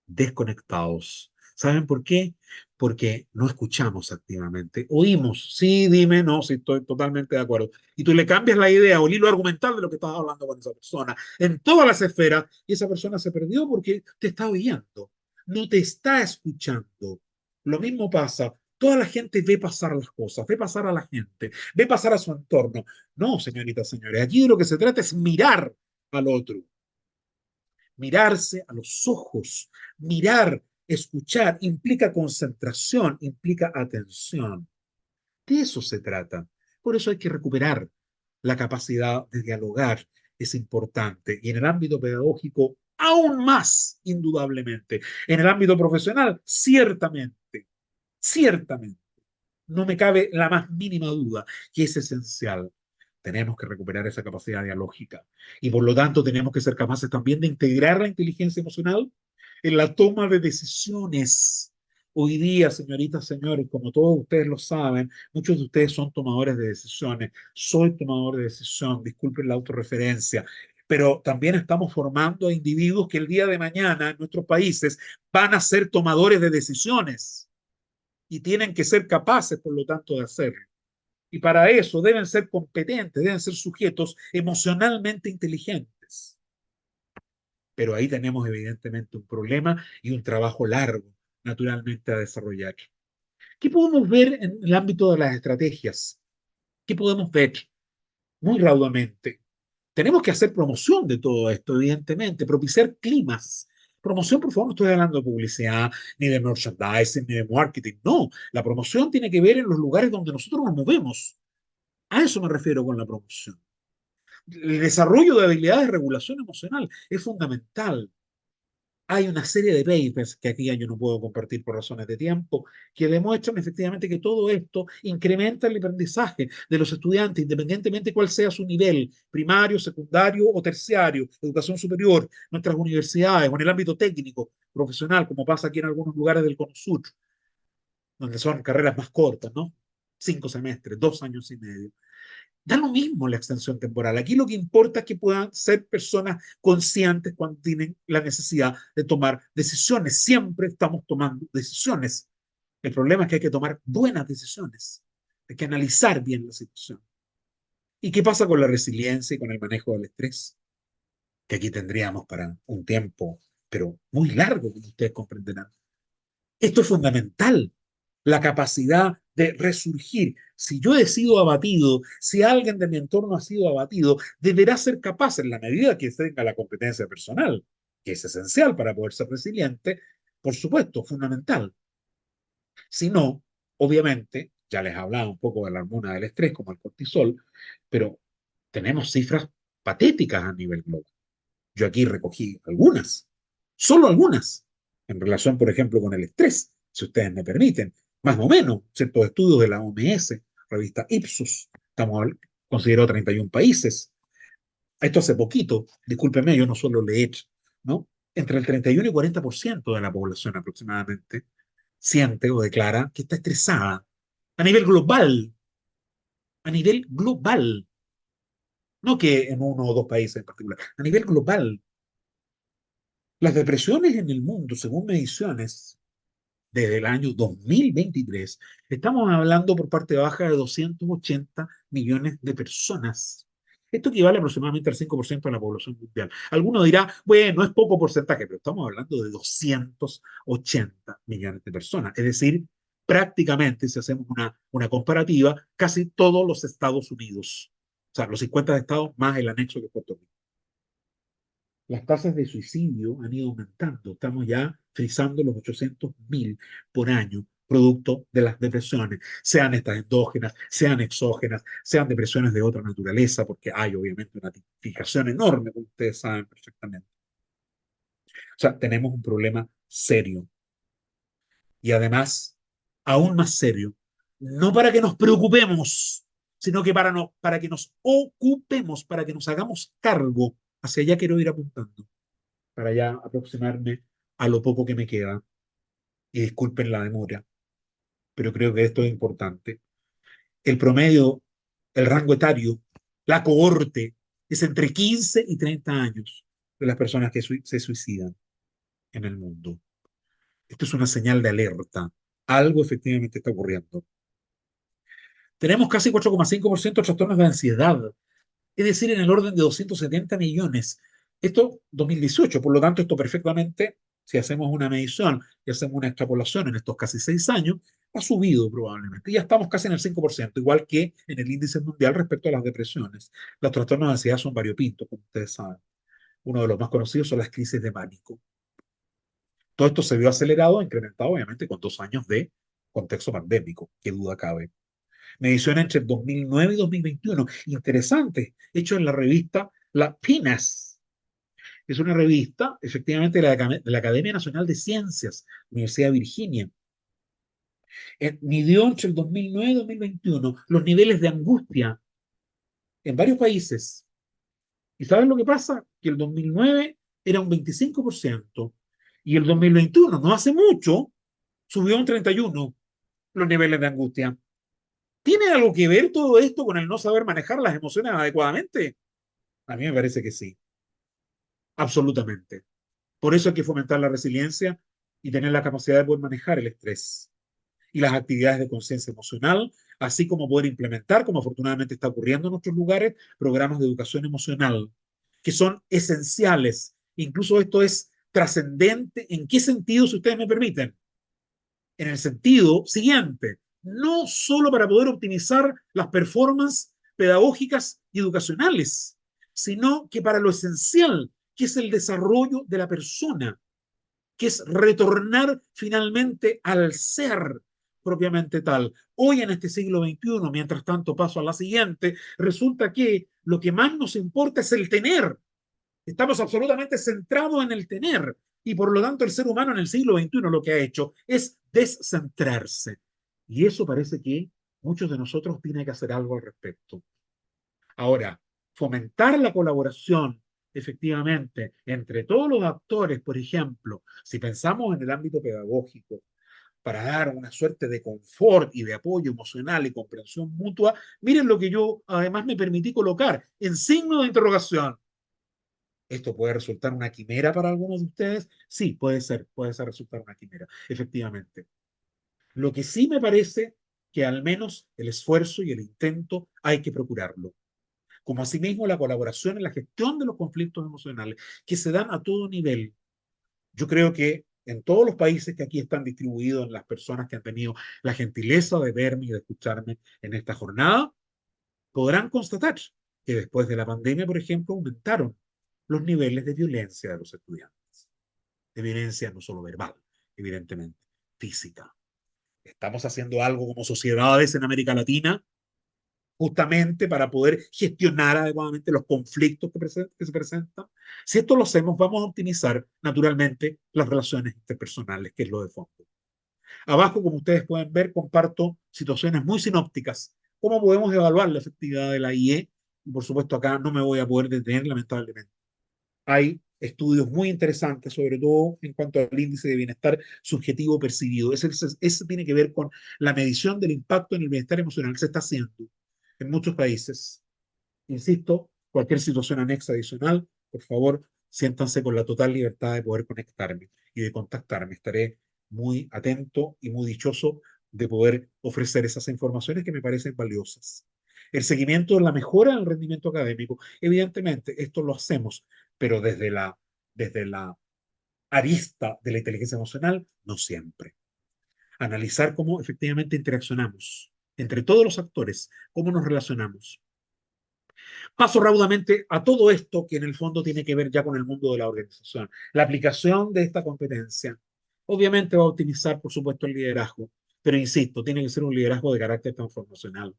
S3: Desconectados. ¿Saben por qué? Porque no escuchamos activamente. Oímos, sí, dime, no, sí, estoy totalmente de acuerdo. Y tú le cambias la idea o el hilo argumental de lo que estás hablando con esa persona en todas las esferas y esa persona se perdió porque te está oyendo, no te está escuchando. Lo mismo pasa. Toda la gente ve pasar las cosas, ve pasar a la gente, ve pasar a su entorno. No, señoritas, señores, aquí de lo que se trata es mirar al otro, mirarse a los ojos, mirar, escuchar, implica concentración, implica atención. De eso se trata. Por eso hay que recuperar la capacidad de dialogar. Es importante. Y en el ámbito pedagógico, aún más, indudablemente. En el ámbito profesional, ciertamente, ciertamente. No me cabe la más mínima duda que es esencial. Tenemos que recuperar esa capacidad dialógica y por lo tanto tenemos que ser capaces también de integrar la inteligencia emocional en la toma de decisiones. Hoy día, señoritas, señores, como todos ustedes lo saben, muchos de ustedes son tomadores de decisiones. Soy tomador de decisión, disculpen la autorreferencia, pero también estamos formando a individuos que el día de mañana en nuestros países van a ser tomadores de decisiones y tienen que ser capaces, por lo tanto, de hacerlo. Y para eso deben ser competentes, deben ser sujetos emocionalmente inteligentes. Pero ahí tenemos evidentemente un problema y un trabajo largo, naturalmente, a desarrollar. ¿Qué podemos ver en el ámbito de las estrategias? ¿Qué podemos ver? Muy raudamente. Tenemos que hacer promoción de todo esto, evidentemente, propiciar climas. Promoción, por favor, no estoy hablando de publicidad, ni de merchandising, ni de marketing. No, la promoción tiene que ver en los lugares donde nosotros nos movemos. A eso me refiero con la promoción. El desarrollo de habilidades de regulación emocional es fundamental. Hay una serie de papers que aquí yo no puedo compartir por razones de tiempo, que demuestran efectivamente que todo esto incrementa el aprendizaje de los estudiantes, independientemente cuál sea su nivel, primario, secundario o terciario, educación superior, nuestras universidades o en el ámbito técnico, profesional, como pasa aquí en algunos lugares del Cono Sur, donde son carreras más cortas, ¿no? 5 semestres, 2 años y medio. Da lo mismo la extensión temporal. Aquí lo que importa es que puedan ser personas conscientes cuando tienen la necesidad de tomar decisiones. Siempre estamos tomando decisiones. El problema es que hay que tomar buenas decisiones. Hay que analizar bien la situación. ¿Y qué pasa con la resiliencia y con el manejo del estrés? Que aquí tendríamos para un tiempo, pero muy largo, como ustedes comprenderán. Esto es fundamental, la capacidad de resurgir. Si yo he sido abatido, si alguien de mi entorno ha sido abatido, deberá ser capaz, en la medida que tenga la competencia personal, que es esencial para poder ser resiliente, por supuesto, fundamental. Si no, obviamente, ya les hablaba un poco de la hormona del estrés, como el cortisol, pero tenemos cifras patéticas a nivel global. Yo aquí recogí algunas, solo algunas, en relación, por ejemplo, con el estrés, si ustedes me permiten, más o menos, ciertos estudios de la OMS revista Ipsos. Consideró 31 países. Esto hace poquito, discúlpeme, yo no suelo leer, ¿no? Entre el 31 y 40% de la población aproximadamente siente o declara que está estresada a nivel global, a nivel global, no que en uno o dos países en particular, a nivel global. Las depresiones en el mundo, según mediciones, desde el año 2023, estamos hablando por parte baja de 280 millones de personas. Esto equivale aproximadamente al 5% de la población mundial. Alguno dirá, bueno, es poco porcentaje, pero estamos hablando de 280 millones de personas. Es decir, prácticamente, si hacemos una comparativa, casi todos los Estados Unidos. O sea, los 50 estados más el anexo de Puerto Rico. Las tasas de suicidio han ido aumentando. Estamos ya frisando los 800.000 por año, producto de las depresiones, sean estas endógenas, sean exógenas, sean depresiones de otra naturaleza, porque hay obviamente una tipificación enorme, como ustedes saben perfectamente. O sea, tenemos un problema serio. Y además, aún más serio, no para que nos preocupemos, sino que para que nos ocupemos, para que nos hagamos cargo. Hacia allá quiero ir apuntando, para ya aproximarme a lo poco que me queda. Y disculpen la demora, pero creo que esto es importante. El promedio, el rango etario, la cohorte, es entre 15 y 30 años de las personas que se suicidan en el mundo. Esto es una señal de alerta. Algo efectivamente está ocurriendo. Tenemos casi 4,5% de trastornos de ansiedad, es decir, en el orden de 270 millones. Esto 2018, por lo tanto, esto perfectamente, si hacemos una medición y hacemos una extrapolación en estos casi 6 años, ha subido probablemente. Ya estamos casi en el 5%, igual que en el índice mundial respecto a las depresiones. Los trastornos de ansiedad son variopintos, como ustedes saben. Uno de los más conocidos son las crisis de pánico. Todo esto se vio acelerado, incrementado, obviamente, con 2 años de contexto pandémico, qué duda cabe. Medición entre 2009 y 2021. Interesante, hecho en la revista La PNAS. Es una revista, efectivamente, de la Academia Nacional de Ciencias, Universidad de Virginia. Midió entre el 2009 y 2021 los niveles de angustia en varios países. ¿Y saben lo que pasa? Que el 2009 era un 25% y el 2021, no hace mucho, subió un 31% los niveles de angustia. ¿Tiene algo que ver todo esto con el no saber manejar las emociones adecuadamente? A mí me parece que sí, absolutamente. Por eso hay que fomentar la resiliencia y tener la capacidad de poder manejar el estrés y las actividades de conciencia emocional, así como poder implementar, como afortunadamente está ocurriendo en nuestros lugares, programas de educación emocional, que son esenciales. Incluso esto es trascendente. ¿En qué sentido, si ustedes me permiten? En el sentido siguiente, no solo para poder optimizar las performances pedagógicas y educacionales, sino que para lo esencial, que es el desarrollo de la persona, que es retornar finalmente al ser propiamente tal. Hoy en este siglo XXI, mientras tanto paso a la siguiente, resulta que lo que más nos importa es el tener. Estamos absolutamente centrados en el tener y por lo tanto el ser humano en el siglo XXI lo que ha hecho es descentrarse. Y eso parece que muchos de nosotros tienen que hacer algo al respecto. Ahora, fomentar la colaboración efectivamente entre todos los actores, por ejemplo, si pensamos en el ámbito pedagógico, para dar una suerte de confort y de apoyo emocional y comprensión mutua, miren lo que yo además me permití colocar en signo de interrogación. ¿Esto puede resultar una quimera para algunos de ustedes? Sí, puede ser resultar una quimera, efectivamente. Lo que sí me parece que al menos el esfuerzo y el intento hay que procurarlo. Como asimismo la colaboración en la gestión de los conflictos emocionales que se dan a todo nivel. Yo creo que en todos los países que aquí están distribuidos, en las personas que han tenido la gentileza de verme y de escucharme en esta jornada, podrán constatar que después de la pandemia, por ejemplo, aumentaron los niveles de violencia de los estudiantes. De violencia no solo verbal, evidentemente, física. Estamos haciendo algo como sociedades en América Latina justamente para poder gestionar adecuadamente los conflictos que se presentan. Si esto lo hacemos, vamos a optimizar naturalmente las relaciones interpersonales, que es lo de fondo. Abajo, como ustedes pueden ver, comparto situaciones muy sinópticas ¿Cómo podemos evaluar la efectividad de la IE? Y por supuesto acá no me voy a poder detener lamentablemente. Hay estudios muy interesantes, sobre todo en cuanto al índice de bienestar subjetivo percibido. Ese tiene que ver con la medición del impacto en el bienestar emocional que se está haciendo en muchos países. Insisto, cualquier situación anexa adicional, por favor, siéntanse con la total libertad de poder conectarme y de contactarme. Estaré muy atento y muy dichoso de poder ofrecer esas informaciones que me parecen valiosas. El seguimiento de la mejora del rendimiento académico, evidentemente, esto lo hacemos, pero desde la arista de la inteligencia emocional, no siempre. Analizar cómo efectivamente interaccionamos entre todos los actores, cómo nos relacionamos. Paso raudamente a todo esto que en el fondo tiene que ver ya con el mundo de la organización. La aplicación de esta competencia obviamente va a optimizar, por supuesto, el liderazgo, pero insisto, tiene que ser un liderazgo de carácter transformacional.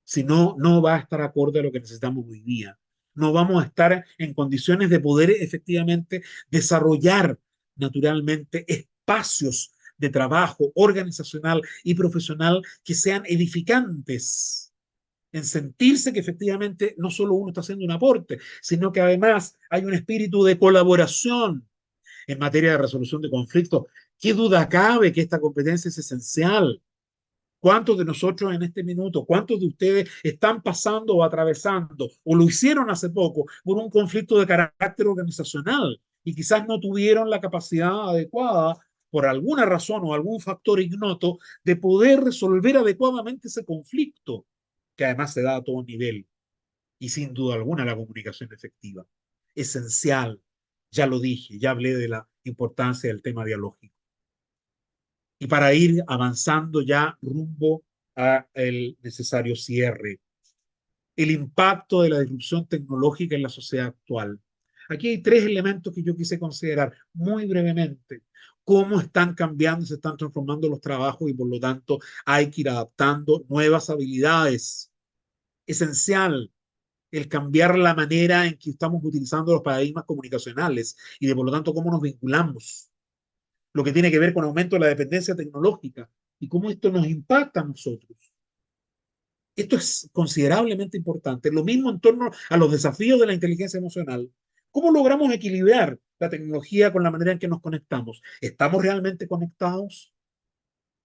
S3: Si no, no va a estar acorde a lo que necesitamos hoy día. No vamos a estar en condiciones de poder efectivamente desarrollar naturalmente espacios de trabajo organizacional y profesional que sean edificantes en sentirse que efectivamente no solo uno está haciendo un aporte, sino que además hay un espíritu de colaboración en materia de resolución de conflictos. ¿Qué duda cabe que esta competencia es esencial? ¿Cuántos de nosotros en este minuto, cuántos de ustedes están pasando o atravesando o lo hicieron hace poco por un conflicto de carácter organizacional y quizás no tuvieron la capacidad adecuada por alguna razón o algún factor ignoto de poder resolver adecuadamente ese conflicto, que además se da a todo nivel y sin duda alguna la comunicación efectiva? Esencial, ya lo dije, ya hablé de la importancia del tema dialógico. Y para ir avanzando ya rumbo a el necesario cierre, el impacto de la disrupción tecnológica en la sociedad actual. Aquí hay tres elementos que yo quise considerar muy brevemente. Cómo están cambiando, se están transformando los trabajos y por lo tanto hay que ir adaptando nuevas habilidades. Esencial el cambiar la manera en que estamos utilizando los paradigmas comunicacionales y de por lo tanto cómo nos vinculamos, lo que tiene que ver con aumento de la dependencia tecnológica y cómo esto nos impacta a nosotros. Esto es considerablemente importante. Lo mismo en torno a los desafíos de la inteligencia emocional. ¿Cómo logramos equilibrar la tecnología con la manera en que nos conectamos? ¿Estamos realmente conectados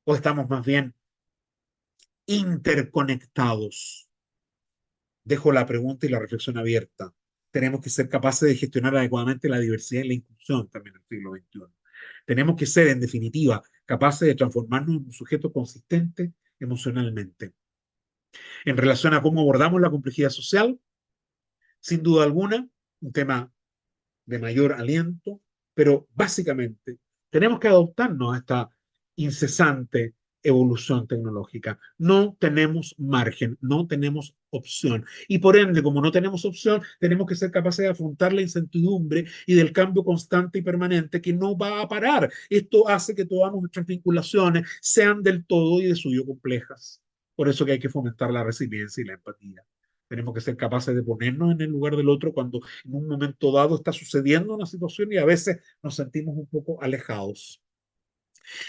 S3: o estamos más bien interconectados? Dejo la pregunta y la reflexión abierta. Tenemos que ser capaces de gestionar adecuadamente la diversidad y la inclusión también en el siglo XXI. Tenemos que ser, en definitiva, capaces de transformarnos en un sujeto consistente emocionalmente. En relación a cómo abordamos la complejidad social, sin duda alguna, un tema de mayor aliento, pero básicamente tenemos que adoptarnos a esta incesante evolución tecnológica. No tenemos margen, no tenemos opción. Y por ende, como no tenemos opción, tenemos que ser capaces de afrontar la incertidumbre y del cambio constante y permanente que no va a parar. Esto hace que todas nuestras vinculaciones sean del todo y de suyo complejas. Por eso que hay que fomentar la resiliencia y la empatía. Tenemos que ser capaces de ponernos en el lugar del otro cuando en un momento dado está sucediendo una situación y a veces nos sentimos un poco alejados.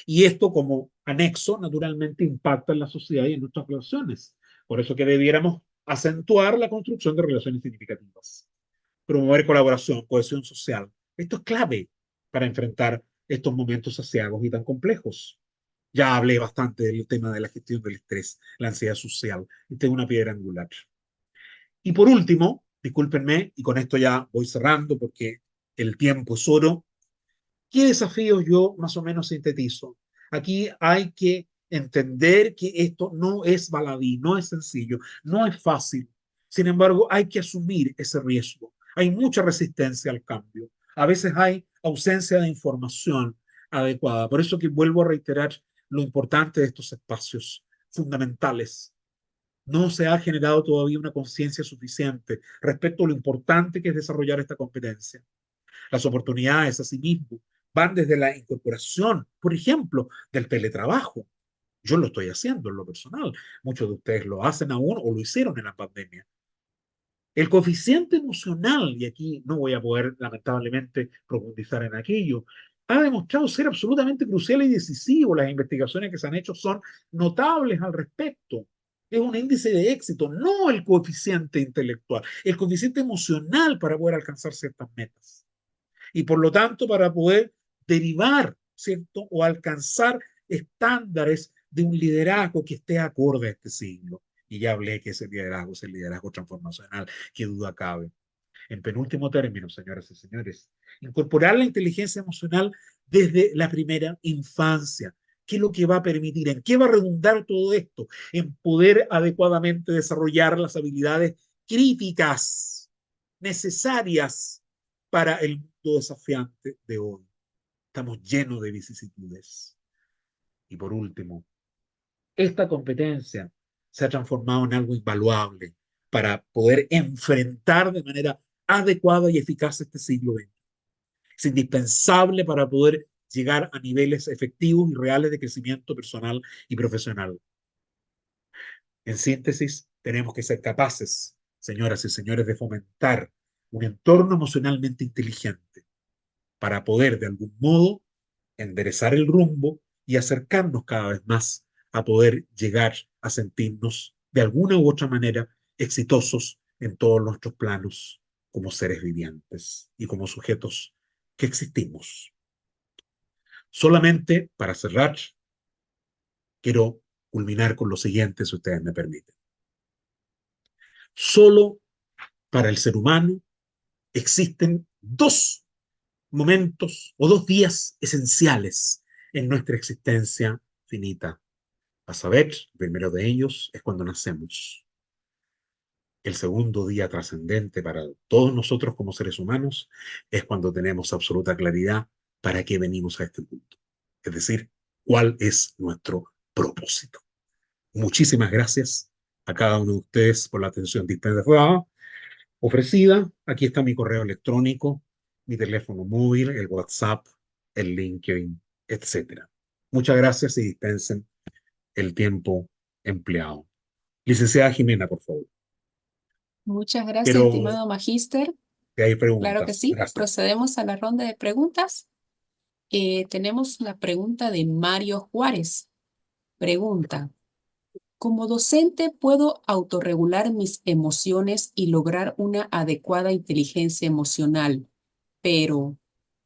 S3: Y esto como anexo naturalmente impacta en la sociedad y en nuestras relaciones. Por eso que debiéramos acentuar la construcción de relaciones significativas, promover colaboración, cohesión social. Esto es clave para enfrentar estos momentos aciagos y tan complejos. Ya hablé bastante del tema de la gestión del estrés, la ansiedad social. Esta es una piedra angular. Y por último, discúlpenme, y con esto ya voy cerrando porque el tiempo es oro. ¿Qué desafíos yo más o menos sintetizo? Aquí hay que entender que esto no es baladí, no es sencillo, no es fácil. Sin embargo, hay que asumir ese riesgo. Hay mucha resistencia al cambio. A veces hay ausencia de información adecuada. Por eso que vuelvo a reiterar lo importante de estos espacios fundamentales. No se ha generado todavía una conciencia suficiente respecto a lo importante que es desarrollar esta competencia. Las oportunidades, asimismo, van desde la incorporación, por ejemplo, del teletrabajo. Yo lo estoy haciendo en lo personal. Muchos de ustedes lo hacen aún o lo hicieron en la pandemia. El coeficiente emocional, y aquí no voy a poder lamentablemente profundizar en aquello, ha demostrado ser absolutamente crucial y decisivo. Las investigaciones que se han hecho son notables al respecto. Es un índice de éxito, no el coeficiente intelectual, el coeficiente emocional para poder alcanzar ciertas metas. Y por lo tanto, para poder derivar, ¿cierto? O alcanzar estándares de un liderazgo que esté acorde a este siglo. Y ya hablé que ese liderazgo es el liderazgo transformacional, que duda cabe. En penúltimo término, señoras y señores, incorporar la inteligencia emocional desde la primera infancia. ¿Qué es lo que va a permitir? ¿En qué va a redundar todo esto? En poder adecuadamente desarrollar las habilidades críticas necesarias para el mundo desafiante de hoy. Estamos llenos de vicisitudes. Y por último, esta competencia se ha transformado en algo invaluable para poder enfrentar de manera adecuada y eficaz este siglo XX. Es indispensable para poder llegar a niveles efectivos y reales de crecimiento personal y profesional. En síntesis, tenemos que ser capaces, señoras y señores, de fomentar un entorno emocionalmente inteligente para poder, de algún modo, enderezar el rumbo y acercarnos cada vez más a poder llegar a sentirnos de alguna u otra manera exitosos en todos nuestros planos como seres vivientes y como sujetos que existimos. Solamente para cerrar, quiero culminar con lo siguiente, si ustedes me permiten. Solo para el ser humano existen dos momentos o dos días esenciales en nuestra existencia finita. A saber, el primero de ellos es cuando nacemos. El segundo día trascendente para todos nosotros como seres humanos es cuando tenemos absoluta claridad para qué venimos a este mundo. Es decir, cuál es nuestro propósito. Muchísimas gracias a cada uno de ustedes por la atención dispensada, ofrecida. Aquí está mi correo electrónico, mi teléfono móvil, el WhatsApp, el LinkedIn, etcétera. Muchas gracias y dispensen el tiempo empleado. Licenciada Jimena, por favor.
S1: Muchas gracias,
S3: Quiero
S1: estimado magíster.
S3: que hay
S1: Claro que
S3: preguntas.
S1: sí.
S3: Gracias.
S1: Procedemos a la ronda de preguntas. Tenemos la pregunta de Mario Juárez. Pregunta: ¿Como docente puedo autorregular mis emociones y lograr una adecuada inteligencia emocional? Pero,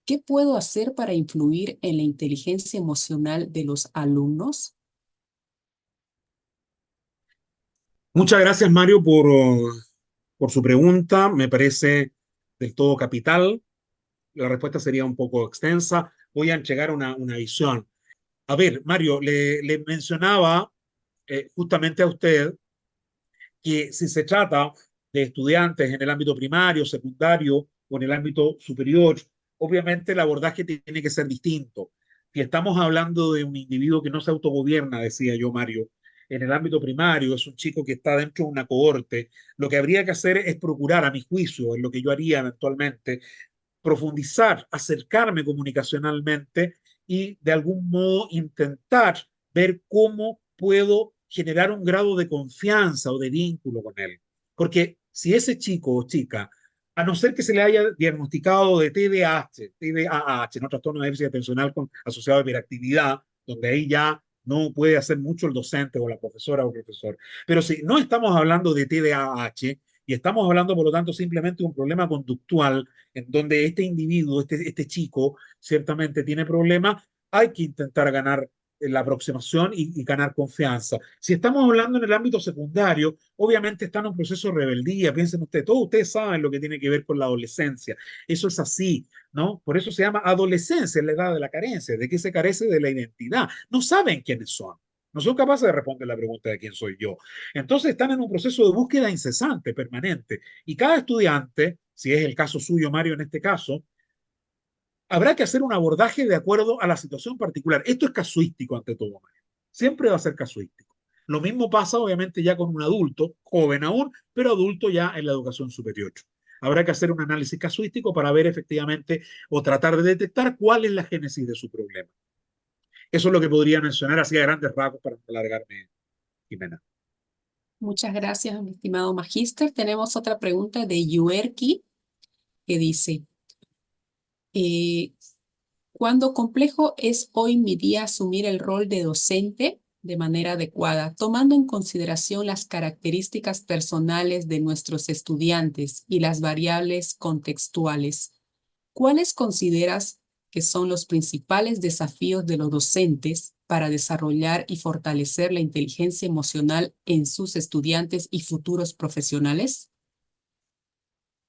S1: ¿qué puedo hacer para influir en la inteligencia emocional de los alumnos?
S3: Muchas gracias, Mario, por su pregunta. Me parece del todo capital. La respuesta sería un poco extensa. Voy a entregar una visión. A ver, Mario, le mencionaba justamente a usted que si se trata de estudiantes en el ámbito primario, secundario o en el ámbito superior, obviamente el abordaje tiene que ser distinto. Si estamos hablando de un individuo que no se autogobierna, decía yo, Mario, en el ámbito primario, es un chico que está dentro de una cohorte, lo que habría que hacer es procurar, a mi juicio, en lo que yo haría eventualmente, profundizar, acercarme comunicacionalmente y de algún modo intentar ver cómo puedo generar un grado de confianza o de vínculo con él. Porque si ese chico o chica, a no ser que se le haya diagnosticado de TDAH, ¿no? Trastorno de déficit atencional asociado a hiperactividad, donde ahí ya no puede hacer mucho el docente o la profesora o el profesor. Pero si no estamos hablando de TDAH y estamos hablando, por lo tanto, simplemente de un problema conductual en donde este individuo, este chico, ciertamente tiene problemas, hay que intentar ganar la aproximación y ganar confianza. Si estamos hablando en el ámbito secundario, obviamente está en un proceso de rebeldía. Piensen ustedes, todos ustedes saben lo que tiene que ver con la adolescencia. Eso es así, ¿no? Por eso se llama adolescencia, en la edad de la carencia. ¿De qué se carece? De la identidad. No saben quiénes son. No son capaces de responder la pregunta de quién soy yo. Entonces están en un proceso de búsqueda incesante, permanente. Y cada estudiante, si es el caso suyo, Mario, en este caso, habrá que hacer un abordaje de acuerdo a la situación particular. Esto es casuístico ante todo, Mario. Siempre va a ser casuístico. Lo mismo pasa, obviamente, ya con un adulto, joven aún, pero adulto ya en la educación superior. Habrá que hacer un análisis casuístico para ver efectivamente o tratar de detectar cuál es la génesis de su problema. Eso es lo que podría mencionar así a grandes rasgos para no alargarme, Jimena.
S1: Muchas gracias, mi estimado magíster. Tenemos otra pregunta de Yuerki que dice: ¿Cuándo complejo es hoy mi día asumir el rol de docente? de manera adecuada, tomando en consideración las características personales de nuestros estudiantes y las variables contextuales. ¿Cuáles consideras que son los principales desafíos de los docentes para desarrollar y fortalecer la inteligencia emocional en sus estudiantes y futuros profesionales?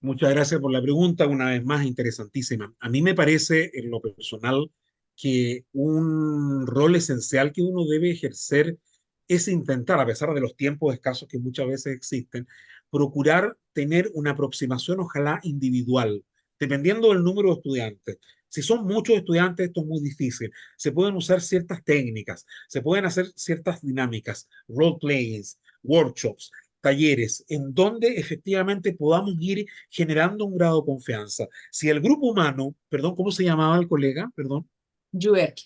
S3: Muchas gracias por la pregunta, una vez más interesantísima. A mí me parece, en lo personal, que un rol esencial que uno debe ejercer es intentar, a pesar de los tiempos escasos que muchas veces existen, procurar tener una aproximación, ojalá individual, dependiendo del número de estudiantes. Si son muchos estudiantes, esto es muy difícil. Se pueden usar ciertas técnicas, se pueden hacer ciertas dinámicas, role plays, workshops, talleres, en donde efectivamente podamos ir generando un grado de confianza. Si el grupo humano, perdón, ¿cómo se llamaba el colega? Perdón,
S1: Yuerki,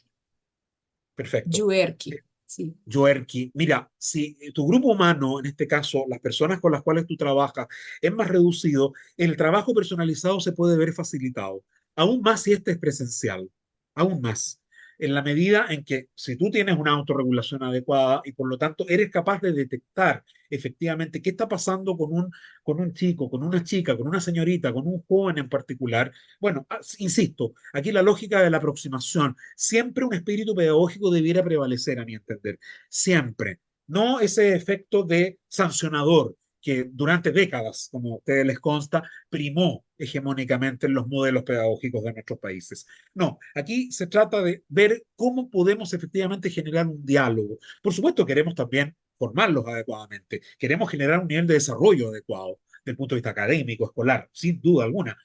S3: perfecto.
S1: Yuerki, sí.
S3: Joerki, mira, si tu grupo humano, en este caso, las personas con las cuales tú trabajas, es más reducido, el trabajo personalizado se puede ver facilitado, aún más si este es presencial, aún más, en la medida en que si tú tienes una autorregulación adecuada y por lo tanto eres capaz de detectar efectivamente qué está pasando con un chico, con una chica, con una señorita, con un joven en particular, bueno, insisto, aquí la lógica de la aproximación, siempre un espíritu pedagógico debiera prevalecer, a mi entender, siempre. No ese efecto de sancionador que durante décadas, como a ustedes les consta, primó hegemónicamente en los modelos pedagógicos de nuestros países. No, aquí se trata de ver cómo podemos efectivamente generar un diálogo. Por supuesto, queremos también formarlos adecuadamente, queremos generar un nivel de desarrollo adecuado desde el punto de vista académico, escolar, sin duda alguna,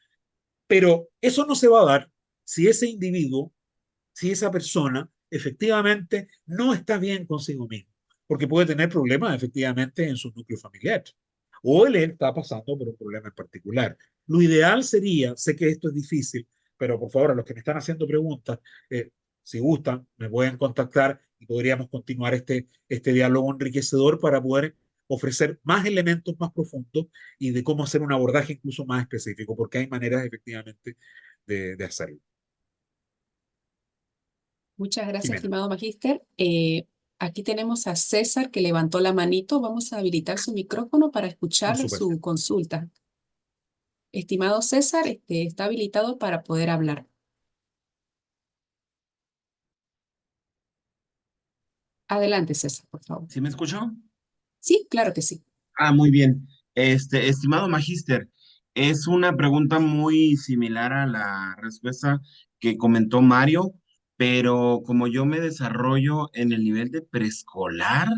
S3: pero eso no se va a dar si ese individuo, si esa persona efectivamente no está bien consigo mismo, porque puede tener problemas efectivamente en su núcleo familiar, o él está pasando por un problema en particular. Lo ideal sería, sé que esto es difícil, pero por favor, a los que me están haciendo preguntas, si gustan, me pueden contactar y podríamos continuar este diálogo enriquecedor para poder ofrecer más elementos más profundos y de cómo hacer un abordaje incluso más específico, porque hay maneras efectivamente de hacerlo.
S1: Muchas gracias,
S3: Jimena,
S1: estimado magíster. Aquí tenemos a César que levantó la manito. Vamos a habilitar su micrófono para
S3: por
S1: escuchar
S3: supuesto.
S1: su consulta. Estimado César, está habilitado para poder hablar. Adelante, César, por favor.
S4: ¿Sí me escuchó?
S1: Sí, claro que sí.
S4: Ah, muy bien. Estimado magíster, es una pregunta muy similar a la respuesta que comentó Mario, pero como yo me desarrollo en el nivel de preescolar,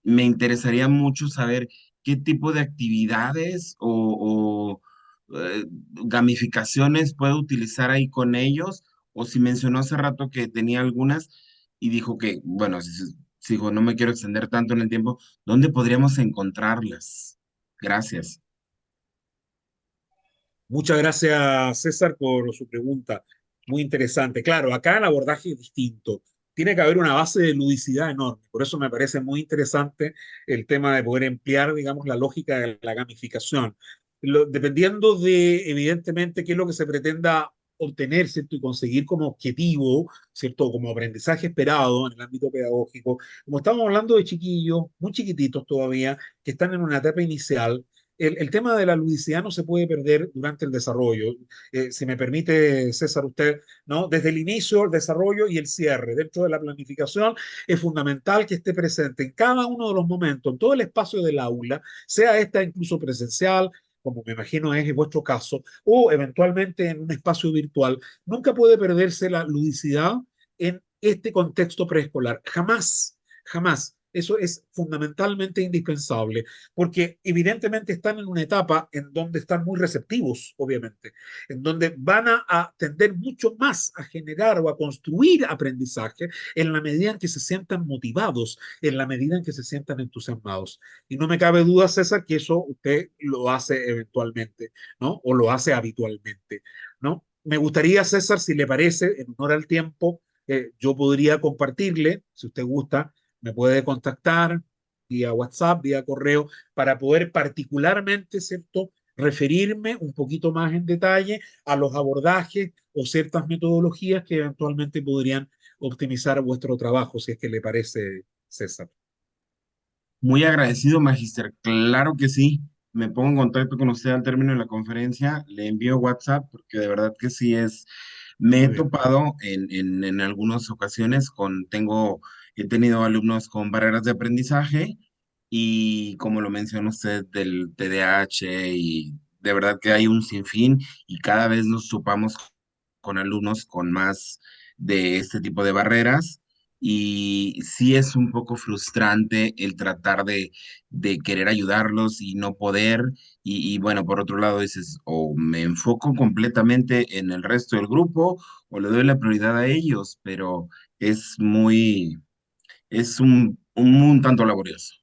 S4: me interesaría mucho saber qué tipo de actividades gamificaciones puedo utilizar ahí con ellos, o si mencionó hace rato que tenía algunas y dijo que, bueno, si dijo, no me quiero extender tanto en el tiempo, ¿dónde podríamos encontrarlas? Gracias.
S3: Muchas gracias, César, por su pregunta. Muy interesante. Claro, acá el abordaje es distinto. Tiene que haber una base de ludicidad enorme. Por eso me parece muy interesante el tema de poder emplear, digamos, la lógica de la gamificación. Dependiendo de, evidentemente, qué es lo que se pretenda obtener, ¿cierto? Y conseguir como objetivo, ¿cierto? Como aprendizaje esperado en el ámbito pedagógico. Como estamos hablando de chiquillos, muy chiquititos todavía, que están en una etapa inicial, el tema de la ludicidad no se puede perder durante el desarrollo. Si me permite, César, usted, ¿no? Desde el inicio, el desarrollo y el cierre, dentro de la planificación, es fundamental que esté presente en cada uno de los momentos, en todo el espacio del aula, sea esta incluso presencial, como me imagino es en vuestro caso, o eventualmente en un espacio virtual. Nunca puede perderse la ludicidad en este contexto preescolar. Jamás, jamás. Eso es fundamentalmente indispensable, porque evidentemente están en una etapa en donde están muy receptivos, obviamente, en donde van a tender mucho más a generar o a construir aprendizaje en la medida en que se sientan motivados, en la medida en que se sientan entusiasmados. Y no me cabe duda, César, que eso usted lo hace eventualmente, ¿no? O lo hace habitualmente, ¿no? Me gustaría, César, si le parece, en honor al tiempo, yo podría compartirle, si usted gusta, me puede contactar vía WhatsApp, vía correo, para poder particularmente, ¿cierto?, referirme un poquito más en detalle a los abordajes o ciertas metodologías que eventualmente podrían optimizar vuestro trabajo, si es que le parece, César.
S4: Muy agradecido, Magíster. Claro que sí. Me pongo en contacto con usted al término de la conferencia. Le envío WhatsApp porque de verdad que sí es. Me he
S3: Muy bien.
S4: topado en algunas ocasiones he tenido alumnos con barreras de aprendizaje y como lo menciona usted del TDAH y de verdad que hay un sinfín y cada vez nos topamos con alumnos con más de este tipo de barreras y sí es un poco frustrante el tratar de querer ayudarlos y no poder y bueno, por otro lado dices o me enfoco completamente en el resto del grupo o le doy la prioridad a ellos, pero es un tanto laborioso.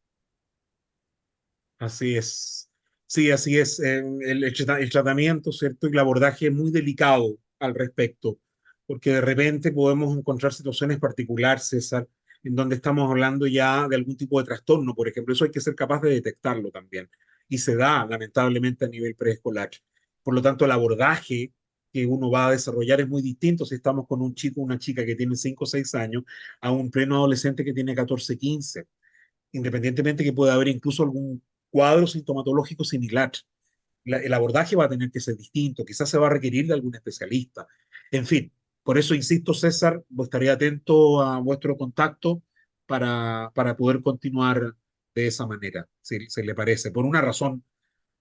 S3: Así es. Sí, así es. El tratamiento, ¿cierto? Y el abordaje es muy delicado al respecto, porque de repente podemos encontrar situaciones particulares, César, en donde estamos hablando ya de algún tipo de trastorno, por ejemplo. Eso hay que ser capaz de detectarlo también. Y se da, lamentablemente, a nivel preescolar. Por lo tanto, el abordaje que uno va a desarrollar es muy distinto si estamos con un chico o una chica que tiene 5 o 6 años a un pleno adolescente que tiene 14, 15, independientemente que pueda haber incluso algún cuadro sintomatológico similar. El abordaje va a tener que ser distinto, quizás se va a requerir de algún especialista. En fin, por eso insisto, César, estaré atento a vuestro contacto para poder continuar de esa manera, si se le parece, por una razón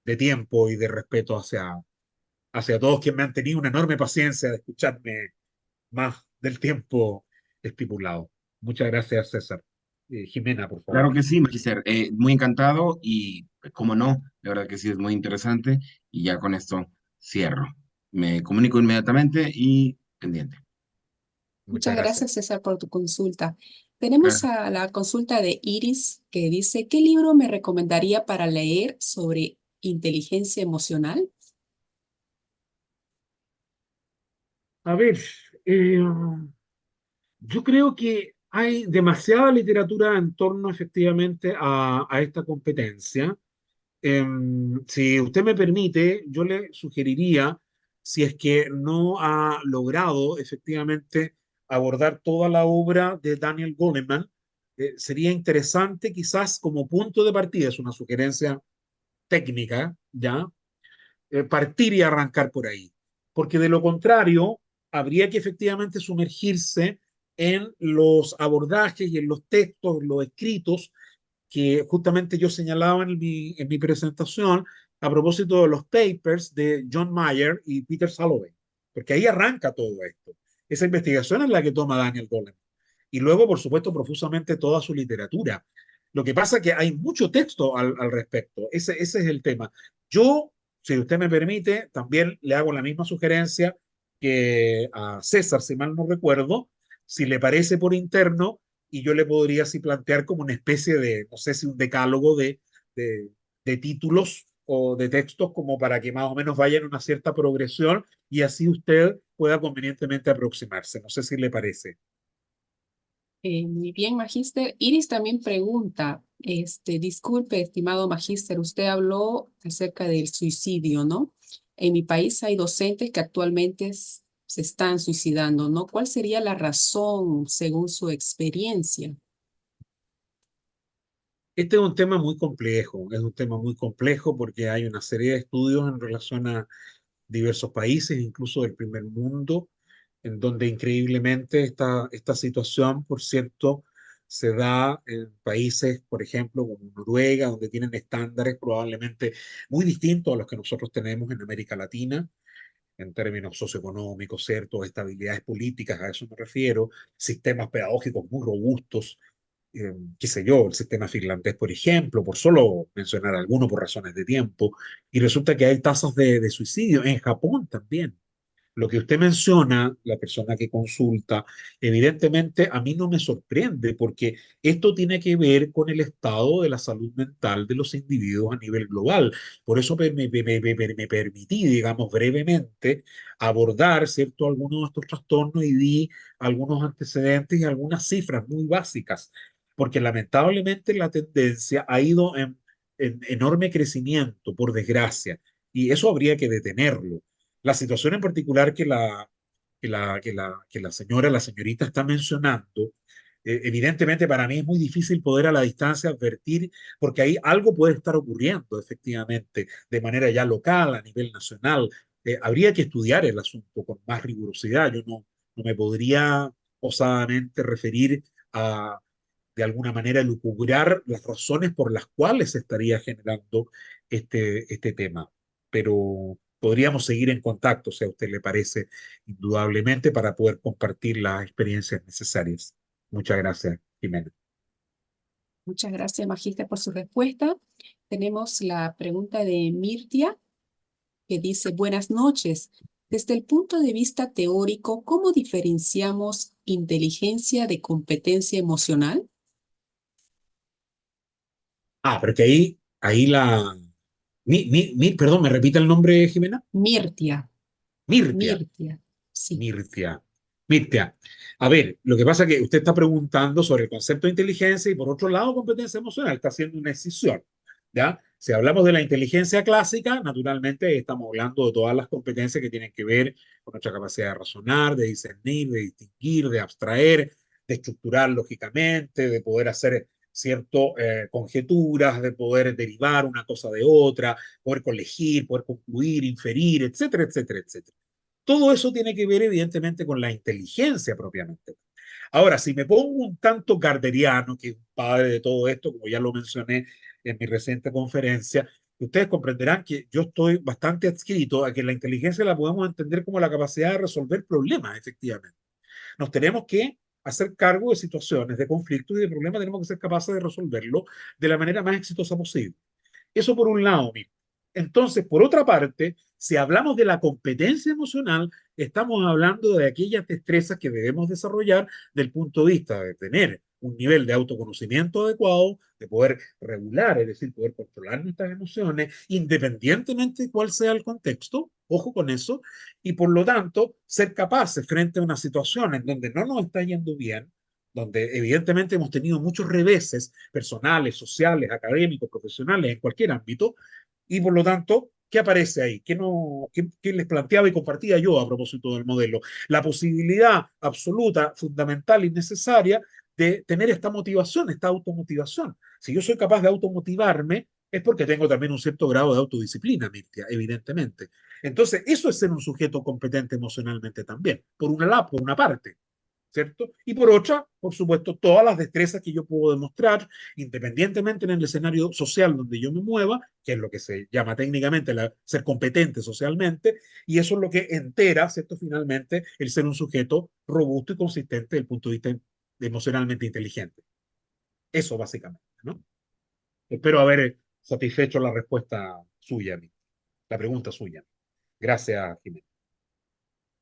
S3: de tiempo y de respeto hacia todos quienes me han tenido una enorme paciencia de escucharme más del tiempo estipulado. Muchas gracias, César. Jimena, por favor.
S4: Claro que sí, Magister. Muy encantado y, cómo no, la verdad que sí es muy interesante y ya con esto cierro. Me comunico inmediatamente y pendiente.
S3: Muchas
S1: Muchas
S3: gracias.
S1: gracias, César, por tu consulta. Tenemos
S4: Gracias.
S1: a la consulta de Iris que dice, ¿qué libro me recomendaría para leer sobre inteligencia emocional?
S3: A ver, eh, yo creo que hay demasiada literatura en torno efectivamente a esta competencia. Si usted me permite, yo le sugeriría, si es que no ha logrado efectivamente abordar toda la obra de Daniel Goleman, sería interesante quizás como punto de partida, es una sugerencia técnica, ¿ya? Partir y arrancar por ahí. Porque de lo contrario, habría que efectivamente sumergirse en los abordajes y en los textos, los escritos que justamente yo señalaba en mi presentación a propósito de los papers de John Mayer y Peter Salovey, porque ahí arranca todo esto. Esa investigación es la que toma Daniel Goleman. Y luego, por supuesto, profusamente toda su literatura. Lo que pasa es que hay mucho texto al respecto. Ese es el tema. Yo, si usted me permite, también le hago la misma sugerencia que a César, si mal no recuerdo, si le parece por interno, y yo le podría así plantear como una especie de, no sé si un decálogo de, de títulos o de textos como para que más o menos vayan en una cierta progresión y así usted pueda convenientemente aproximarse. No sé si le parece.
S1: Muy bien, Magíster. Iris también pregunta, disculpe, estimado Magíster, usted habló acerca del suicidio, ¿no? En mi país hay docentes que actualmente se están suicidando, ¿no? ¿Cuál sería la razón según su experiencia?
S3: Este es un tema muy complejo, es un tema muy complejo porque hay una serie de estudios en relación a diversos países, incluso del primer mundo, en donde increíblemente esta situación, por cierto, se da en países, por ejemplo, como Noruega, donde tienen estándares probablemente muy distintos a los que nosotros tenemos en América Latina, en términos socioeconómicos, ¿cierto? Estabilidades políticas, a eso me refiero, sistemas pedagógicos muy robustos, qué sé yo, el sistema finlandés, por ejemplo, por solo mencionar alguno por razones de tiempo, y resulta que hay tasas de suicidio en Japón también. Lo que usted menciona, la persona que consulta, evidentemente a mí no me sorprende porque esto tiene que ver con el estado de la salud mental de los individuos a nivel global. Por eso me permití, digamos, brevemente abordar, ¿cierto?, algunos de estos trastornos y di algunos antecedentes y algunas cifras muy básicas, porque lamentablemente la tendencia ha ido en enorme crecimiento, por desgracia, y eso habría que detenerlo. La situación en particular que la señorita está mencionando Evidentemente para mí es muy difícil poder a la distancia advertir, porque ahí algo puede estar ocurriendo efectivamente de manera ya local, a nivel nacional. Habría que estudiar el asunto con más rigurosidad. Yo no me podría osadamente referir a, de alguna manera, lucubrar las razones por las cuales se estaría generando este tema. Pero podríamos seguir en contacto, si a usted le parece, indudablemente, para poder compartir las experiencias necesarias. Muchas gracias, Jimena.
S1: Muchas gracias, Magíster, por su respuesta. Tenemos la pregunta de Mirtia, que dice, buenas noches. Desde el punto de vista teórico, ¿cómo diferenciamos inteligencia de competencia emocional?
S3: Pero que ahí perdón, ¿me repite el nombre, Jimena?
S1: Mirtia,
S3: Mirtia.
S1: Mirtia, sí.
S3: Mirtia. Mirtia. A ver, lo que pasa es que usted está preguntando sobre el concepto de inteligencia y por otro lado competencia emocional, está haciendo una decisión, ¿ya? Si hablamos de la inteligencia clásica, naturalmente estamos hablando de todas las competencias que tienen que ver con nuestra capacidad de razonar, de discernir, de distinguir, de abstraer, de estructurar lógicamente, de poder hacer ciertas conjeturas, de poder derivar una cosa de otra, poder colegir, poder concluir, inferir, etcétera, etcétera, etcétera. Todo eso tiene que ver, evidentemente, con la inteligencia propiamente. Ahora, si me pongo un tanto garderiano, que es un padre de todo esto, como ya lo mencioné en mi reciente conferencia, ustedes comprenderán que yo estoy bastante adscrito a que la inteligencia la podemos entender como la capacidad de resolver problemas, efectivamente. Nos tenemos que hacer cargo de situaciones, de conflictos y de problemas, tenemos que ser capaces de resolverlo de la manera más exitosa posible. Eso por un lado, mira. Entonces, por otra parte, si hablamos de la competencia emocional, estamos hablando de aquellas destrezas que debemos desarrollar del punto de vista de tener un nivel de autoconocimiento adecuado, de poder regular, es decir, poder controlar nuestras emociones, independientemente de cuál sea el contexto, ojo con eso, y por lo tanto, ser capaces frente a una situación en donde no nos está yendo bien, donde evidentemente hemos tenido muchos reveses personales, sociales, académicos, profesionales, en cualquier ámbito, y por lo tanto, ¿qué aparece ahí? ¿Qué les planteaba y compartía yo a propósito del modelo? La posibilidad absoluta, fundamental y necesaria de tener esta motivación, esta automotivación. Si yo soy capaz de automotivarme, es porque tengo también un cierto grado de autodisciplina, Mirtia, evidentemente. Entonces, eso es ser un sujeto competente emocionalmente también, por una parte. ¿Cierto? Y por otra, por supuesto, todas las destrezas que yo puedo demostrar, independientemente en el escenario social donde yo me mueva, que es lo que se llama técnicamente ser competente socialmente, y eso es lo que entera, ¿cierto? Finalmente, el ser un sujeto robusto y consistente desde el punto de vista emocionalmente inteligente. Eso básicamente, ¿no? Espero haber satisfecho la respuesta suya, la pregunta suya. Gracias, Jiménez.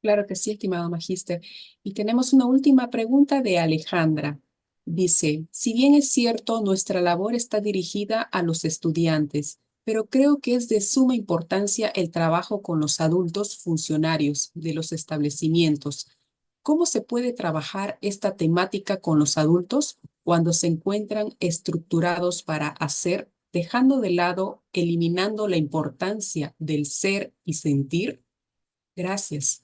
S1: Claro que sí, estimado magíster. Y tenemos una última pregunta de Alejandra. Dice, si bien es cierto, nuestra labor está dirigida a los estudiantes, pero creo que es de suma importancia el trabajo con los adultos funcionarios de los establecimientos. ¿Cómo se puede trabajar esta temática con los adultos cuando se encuentran estructurados para hacer, dejando de lado, eliminando la importancia del ser y sentir? Gracias.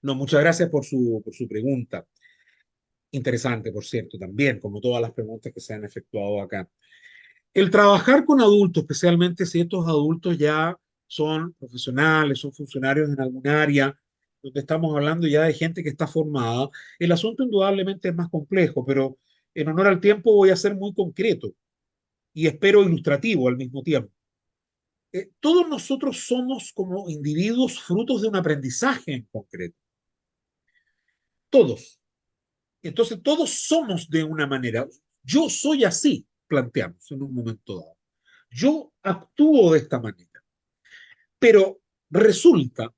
S3: No, muchas gracias por su pregunta. Interesante, por cierto, también, como todas las preguntas que se han efectuado acá. El trabajar con adultos, especialmente si estos adultos ya son profesionales, son funcionarios en algún área, donde estamos hablando ya de gente que está formada, el asunto indudablemente es más complejo, pero en honor al tiempo voy a ser muy concreto y espero ilustrativo al mismo tiempo. Todos nosotros somos como individuos frutos de un aprendizaje en concreto. Todos. Entonces, todos somos de una manera. Yo soy así, planteamos en un momento dado. Yo actúo de esta manera. Pero resulta,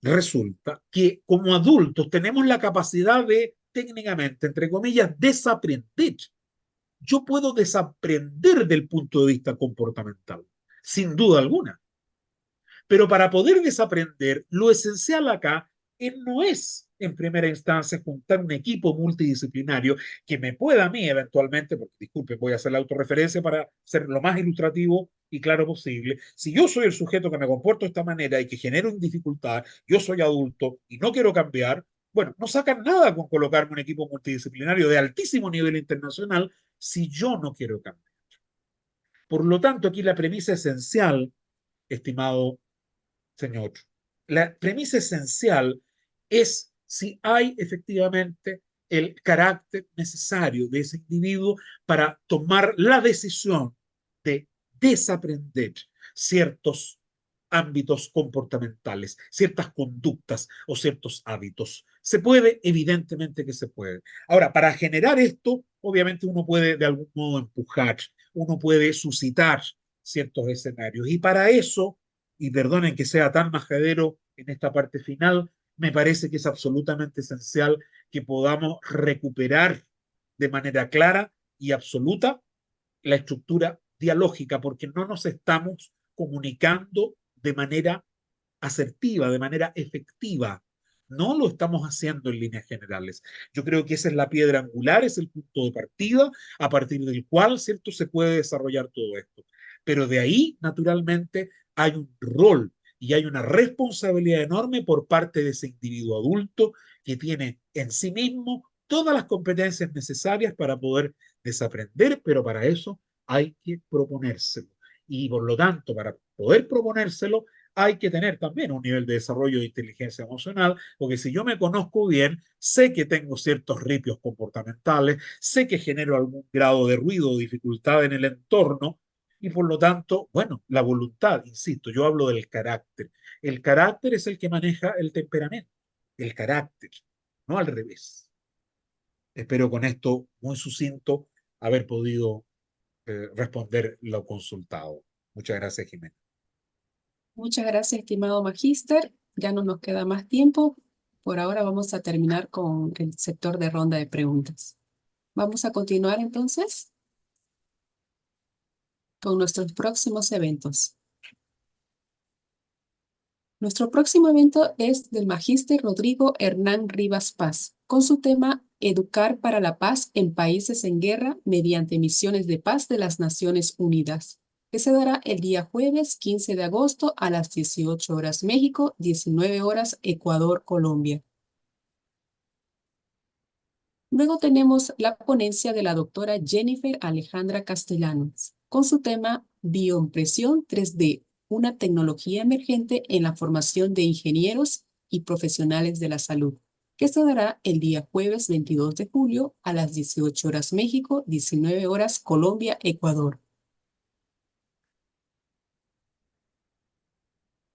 S3: resulta que como adultos tenemos la capacidad de, técnicamente, entre comillas, desaprender. Yo puedo desaprender del punto de vista comportamental, sin duda alguna. Pero para poder desaprender, lo esencial acá no es, en primera instancia, juntar un equipo multidisciplinario que me pueda a mí eventualmente, porque disculpe, voy a hacer la autorreferencia para ser lo más ilustrativo y claro posible. Si yo soy el sujeto que me comporto de esta manera y que genero dificultad, yo soy adulto y no quiero cambiar, Bueno, no sacan nada con colocarme un equipo multidisciplinario de altísimo nivel internacional si yo no quiero cambiar. Por lo tanto, aquí la premisa esencial, estimado señor, la premisa esencial es si hay efectivamente el carácter necesario de ese individuo para tomar la decisión de desaprender ciertos ámbitos comportamentales, ciertas conductas o ciertos hábitos. Se puede, evidentemente que se puede. Ahora, para generar esto, obviamente uno puede de algún modo empujar, uno puede suscitar ciertos escenarios. Y para eso, y perdonen que sea tan majadero en esta parte final, me parece que es absolutamente esencial que podamos recuperar de manera clara y absoluta la estructura dialógica, porque no nos estamos comunicando de manera asertiva, de manera efectiva. No lo estamos haciendo en líneas generales. Yo creo que esa es la piedra angular, es el punto de partida a partir del cual, ¿cierto?, se puede desarrollar todo esto. Pero de ahí, naturalmente, hay un rol y hay una responsabilidad enorme por parte de ese individuo adulto que tiene en sí mismo todas las competencias necesarias para poder desaprender, pero para eso hay que proponérselo. Y por lo tanto, para poder proponérselo, hay que tener también un nivel de desarrollo de inteligencia emocional, porque si yo me conozco bien, sé que tengo ciertos ripios comportamentales, sé que genero algún grado de ruido o dificultad en el entorno, y por lo tanto, bueno, la voluntad, insisto, yo hablo del carácter. El carácter es el que maneja el temperamento, el carácter, no al revés. Espero con esto, muy sucinto, haber podido responder lo consultado. Muchas gracias, Jimena.
S1: Muchas gracias, estimado magíster. Ya no nos queda más tiempo. Por ahora vamos a terminar con el sector de ronda de preguntas. Vamos a continuar entonces con nuestros próximos eventos. Nuestro próximo evento es del magíster Rodrigo Hernán Rivas Paz, con su tema Educar para la Paz en Países en Guerra mediante Misiones de Paz de las Naciones Unidas, que se dará el día jueves 15 de agosto a las 18 horas México, 19 horas Ecuador, Colombia. Luego tenemos la ponencia de la doctora Jennifer Alejandra Castellanos, con su tema Bioimpresión 3D, una tecnología emergente en la formación de ingenieros y profesionales de la salud, que se dará el día jueves 22 de julio a las 18 horas México, 19 horas Colombia, Ecuador.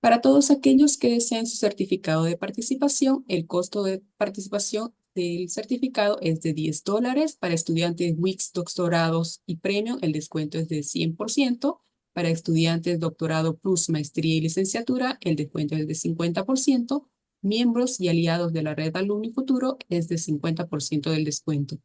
S1: Para todos aquellos que deseen su certificado de participación, el costo de participación del certificado es de $10. Para estudiantes WIX, doctorados y premium, el descuento es de 100%. Para estudiantes doctorado plus, maestría y licenciatura, el descuento es de 50%. Miembros y aliados de la red Alumni Futuro es de 50% del descuento.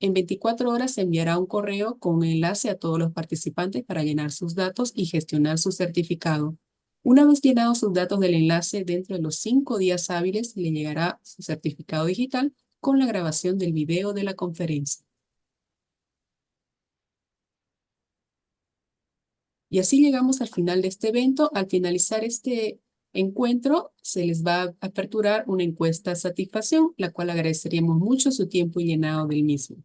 S1: En 24 horas se enviará un correo con un enlace a todos los participantes para llenar sus datos y gestionar su certificado. Una vez llenados sus datos del enlace, dentro de los 5 días hábiles le llegará su certificado digital con la grabación del video de la conferencia. Y así llegamos al final de este evento. Al finalizar este encuentro, se les va a aperturar una encuesta de satisfacción, la cual agradeceríamos mucho su tiempo y llenado del mismo.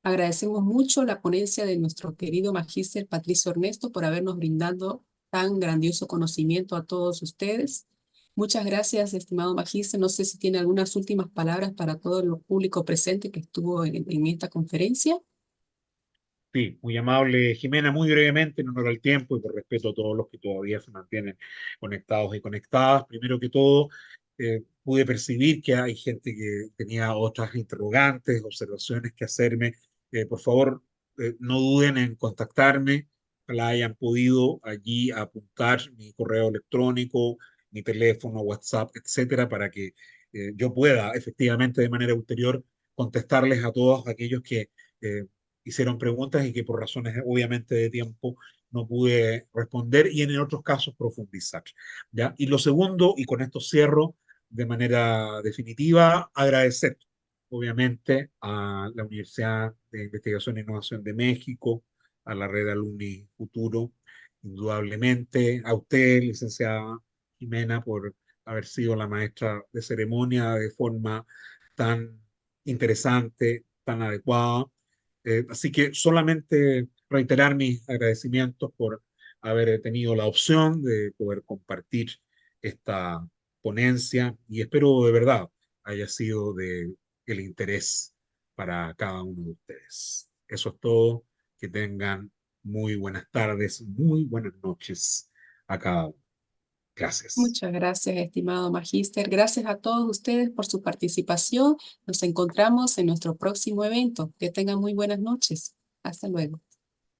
S1: Agradecemos mucho la ponencia de nuestro querido magíster Patricio Ernesto por habernos brindado tan grandioso conocimiento a todos ustedes. Muchas gracias, estimado magíster. No sé si tiene algunas últimas palabras para todo el público presente que estuvo en esta conferencia.
S3: Sí, muy amable Jimena, muy brevemente, en honor al tiempo y por respeto a todos los que todavía se mantienen conectados y conectadas. Primero que todo, pude percibir que hay gente que tenía otras interrogantes, observaciones que hacerme. Por favor, no duden en contactarme, la hayan podido allí apuntar mi correo electrónico, mi teléfono, WhatsApp, etcétera, para que yo pueda efectivamente de manera ulterior contestarles a todos aquellos que hicieron preguntas y que por razones obviamente de tiempo no pude responder y en otros casos profundizar. ¿Ya? Y lo segundo, y con esto cierro de manera definitiva, agradecer obviamente a la Universidad de Investigación e Innovación de México, a la Red Alumni Futuro, indudablemente, a usted, licenciada Jimena, por haber sido la maestra de ceremonia de forma tan interesante, tan adecuada. Así que solamente reiterar mis agradecimientos por haber tenido la opción de poder compartir esta ponencia y espero de verdad haya sido de el interés para cada uno de ustedes. Eso es todo. Que tengan muy buenas tardes, muy buenas noches a cada uno. Gracias.
S1: Muchas gracias, estimado magíster. Gracias a todos ustedes por su participación. Nos encontramos en nuestro próximo evento. Que tengan muy buenas noches. Hasta luego.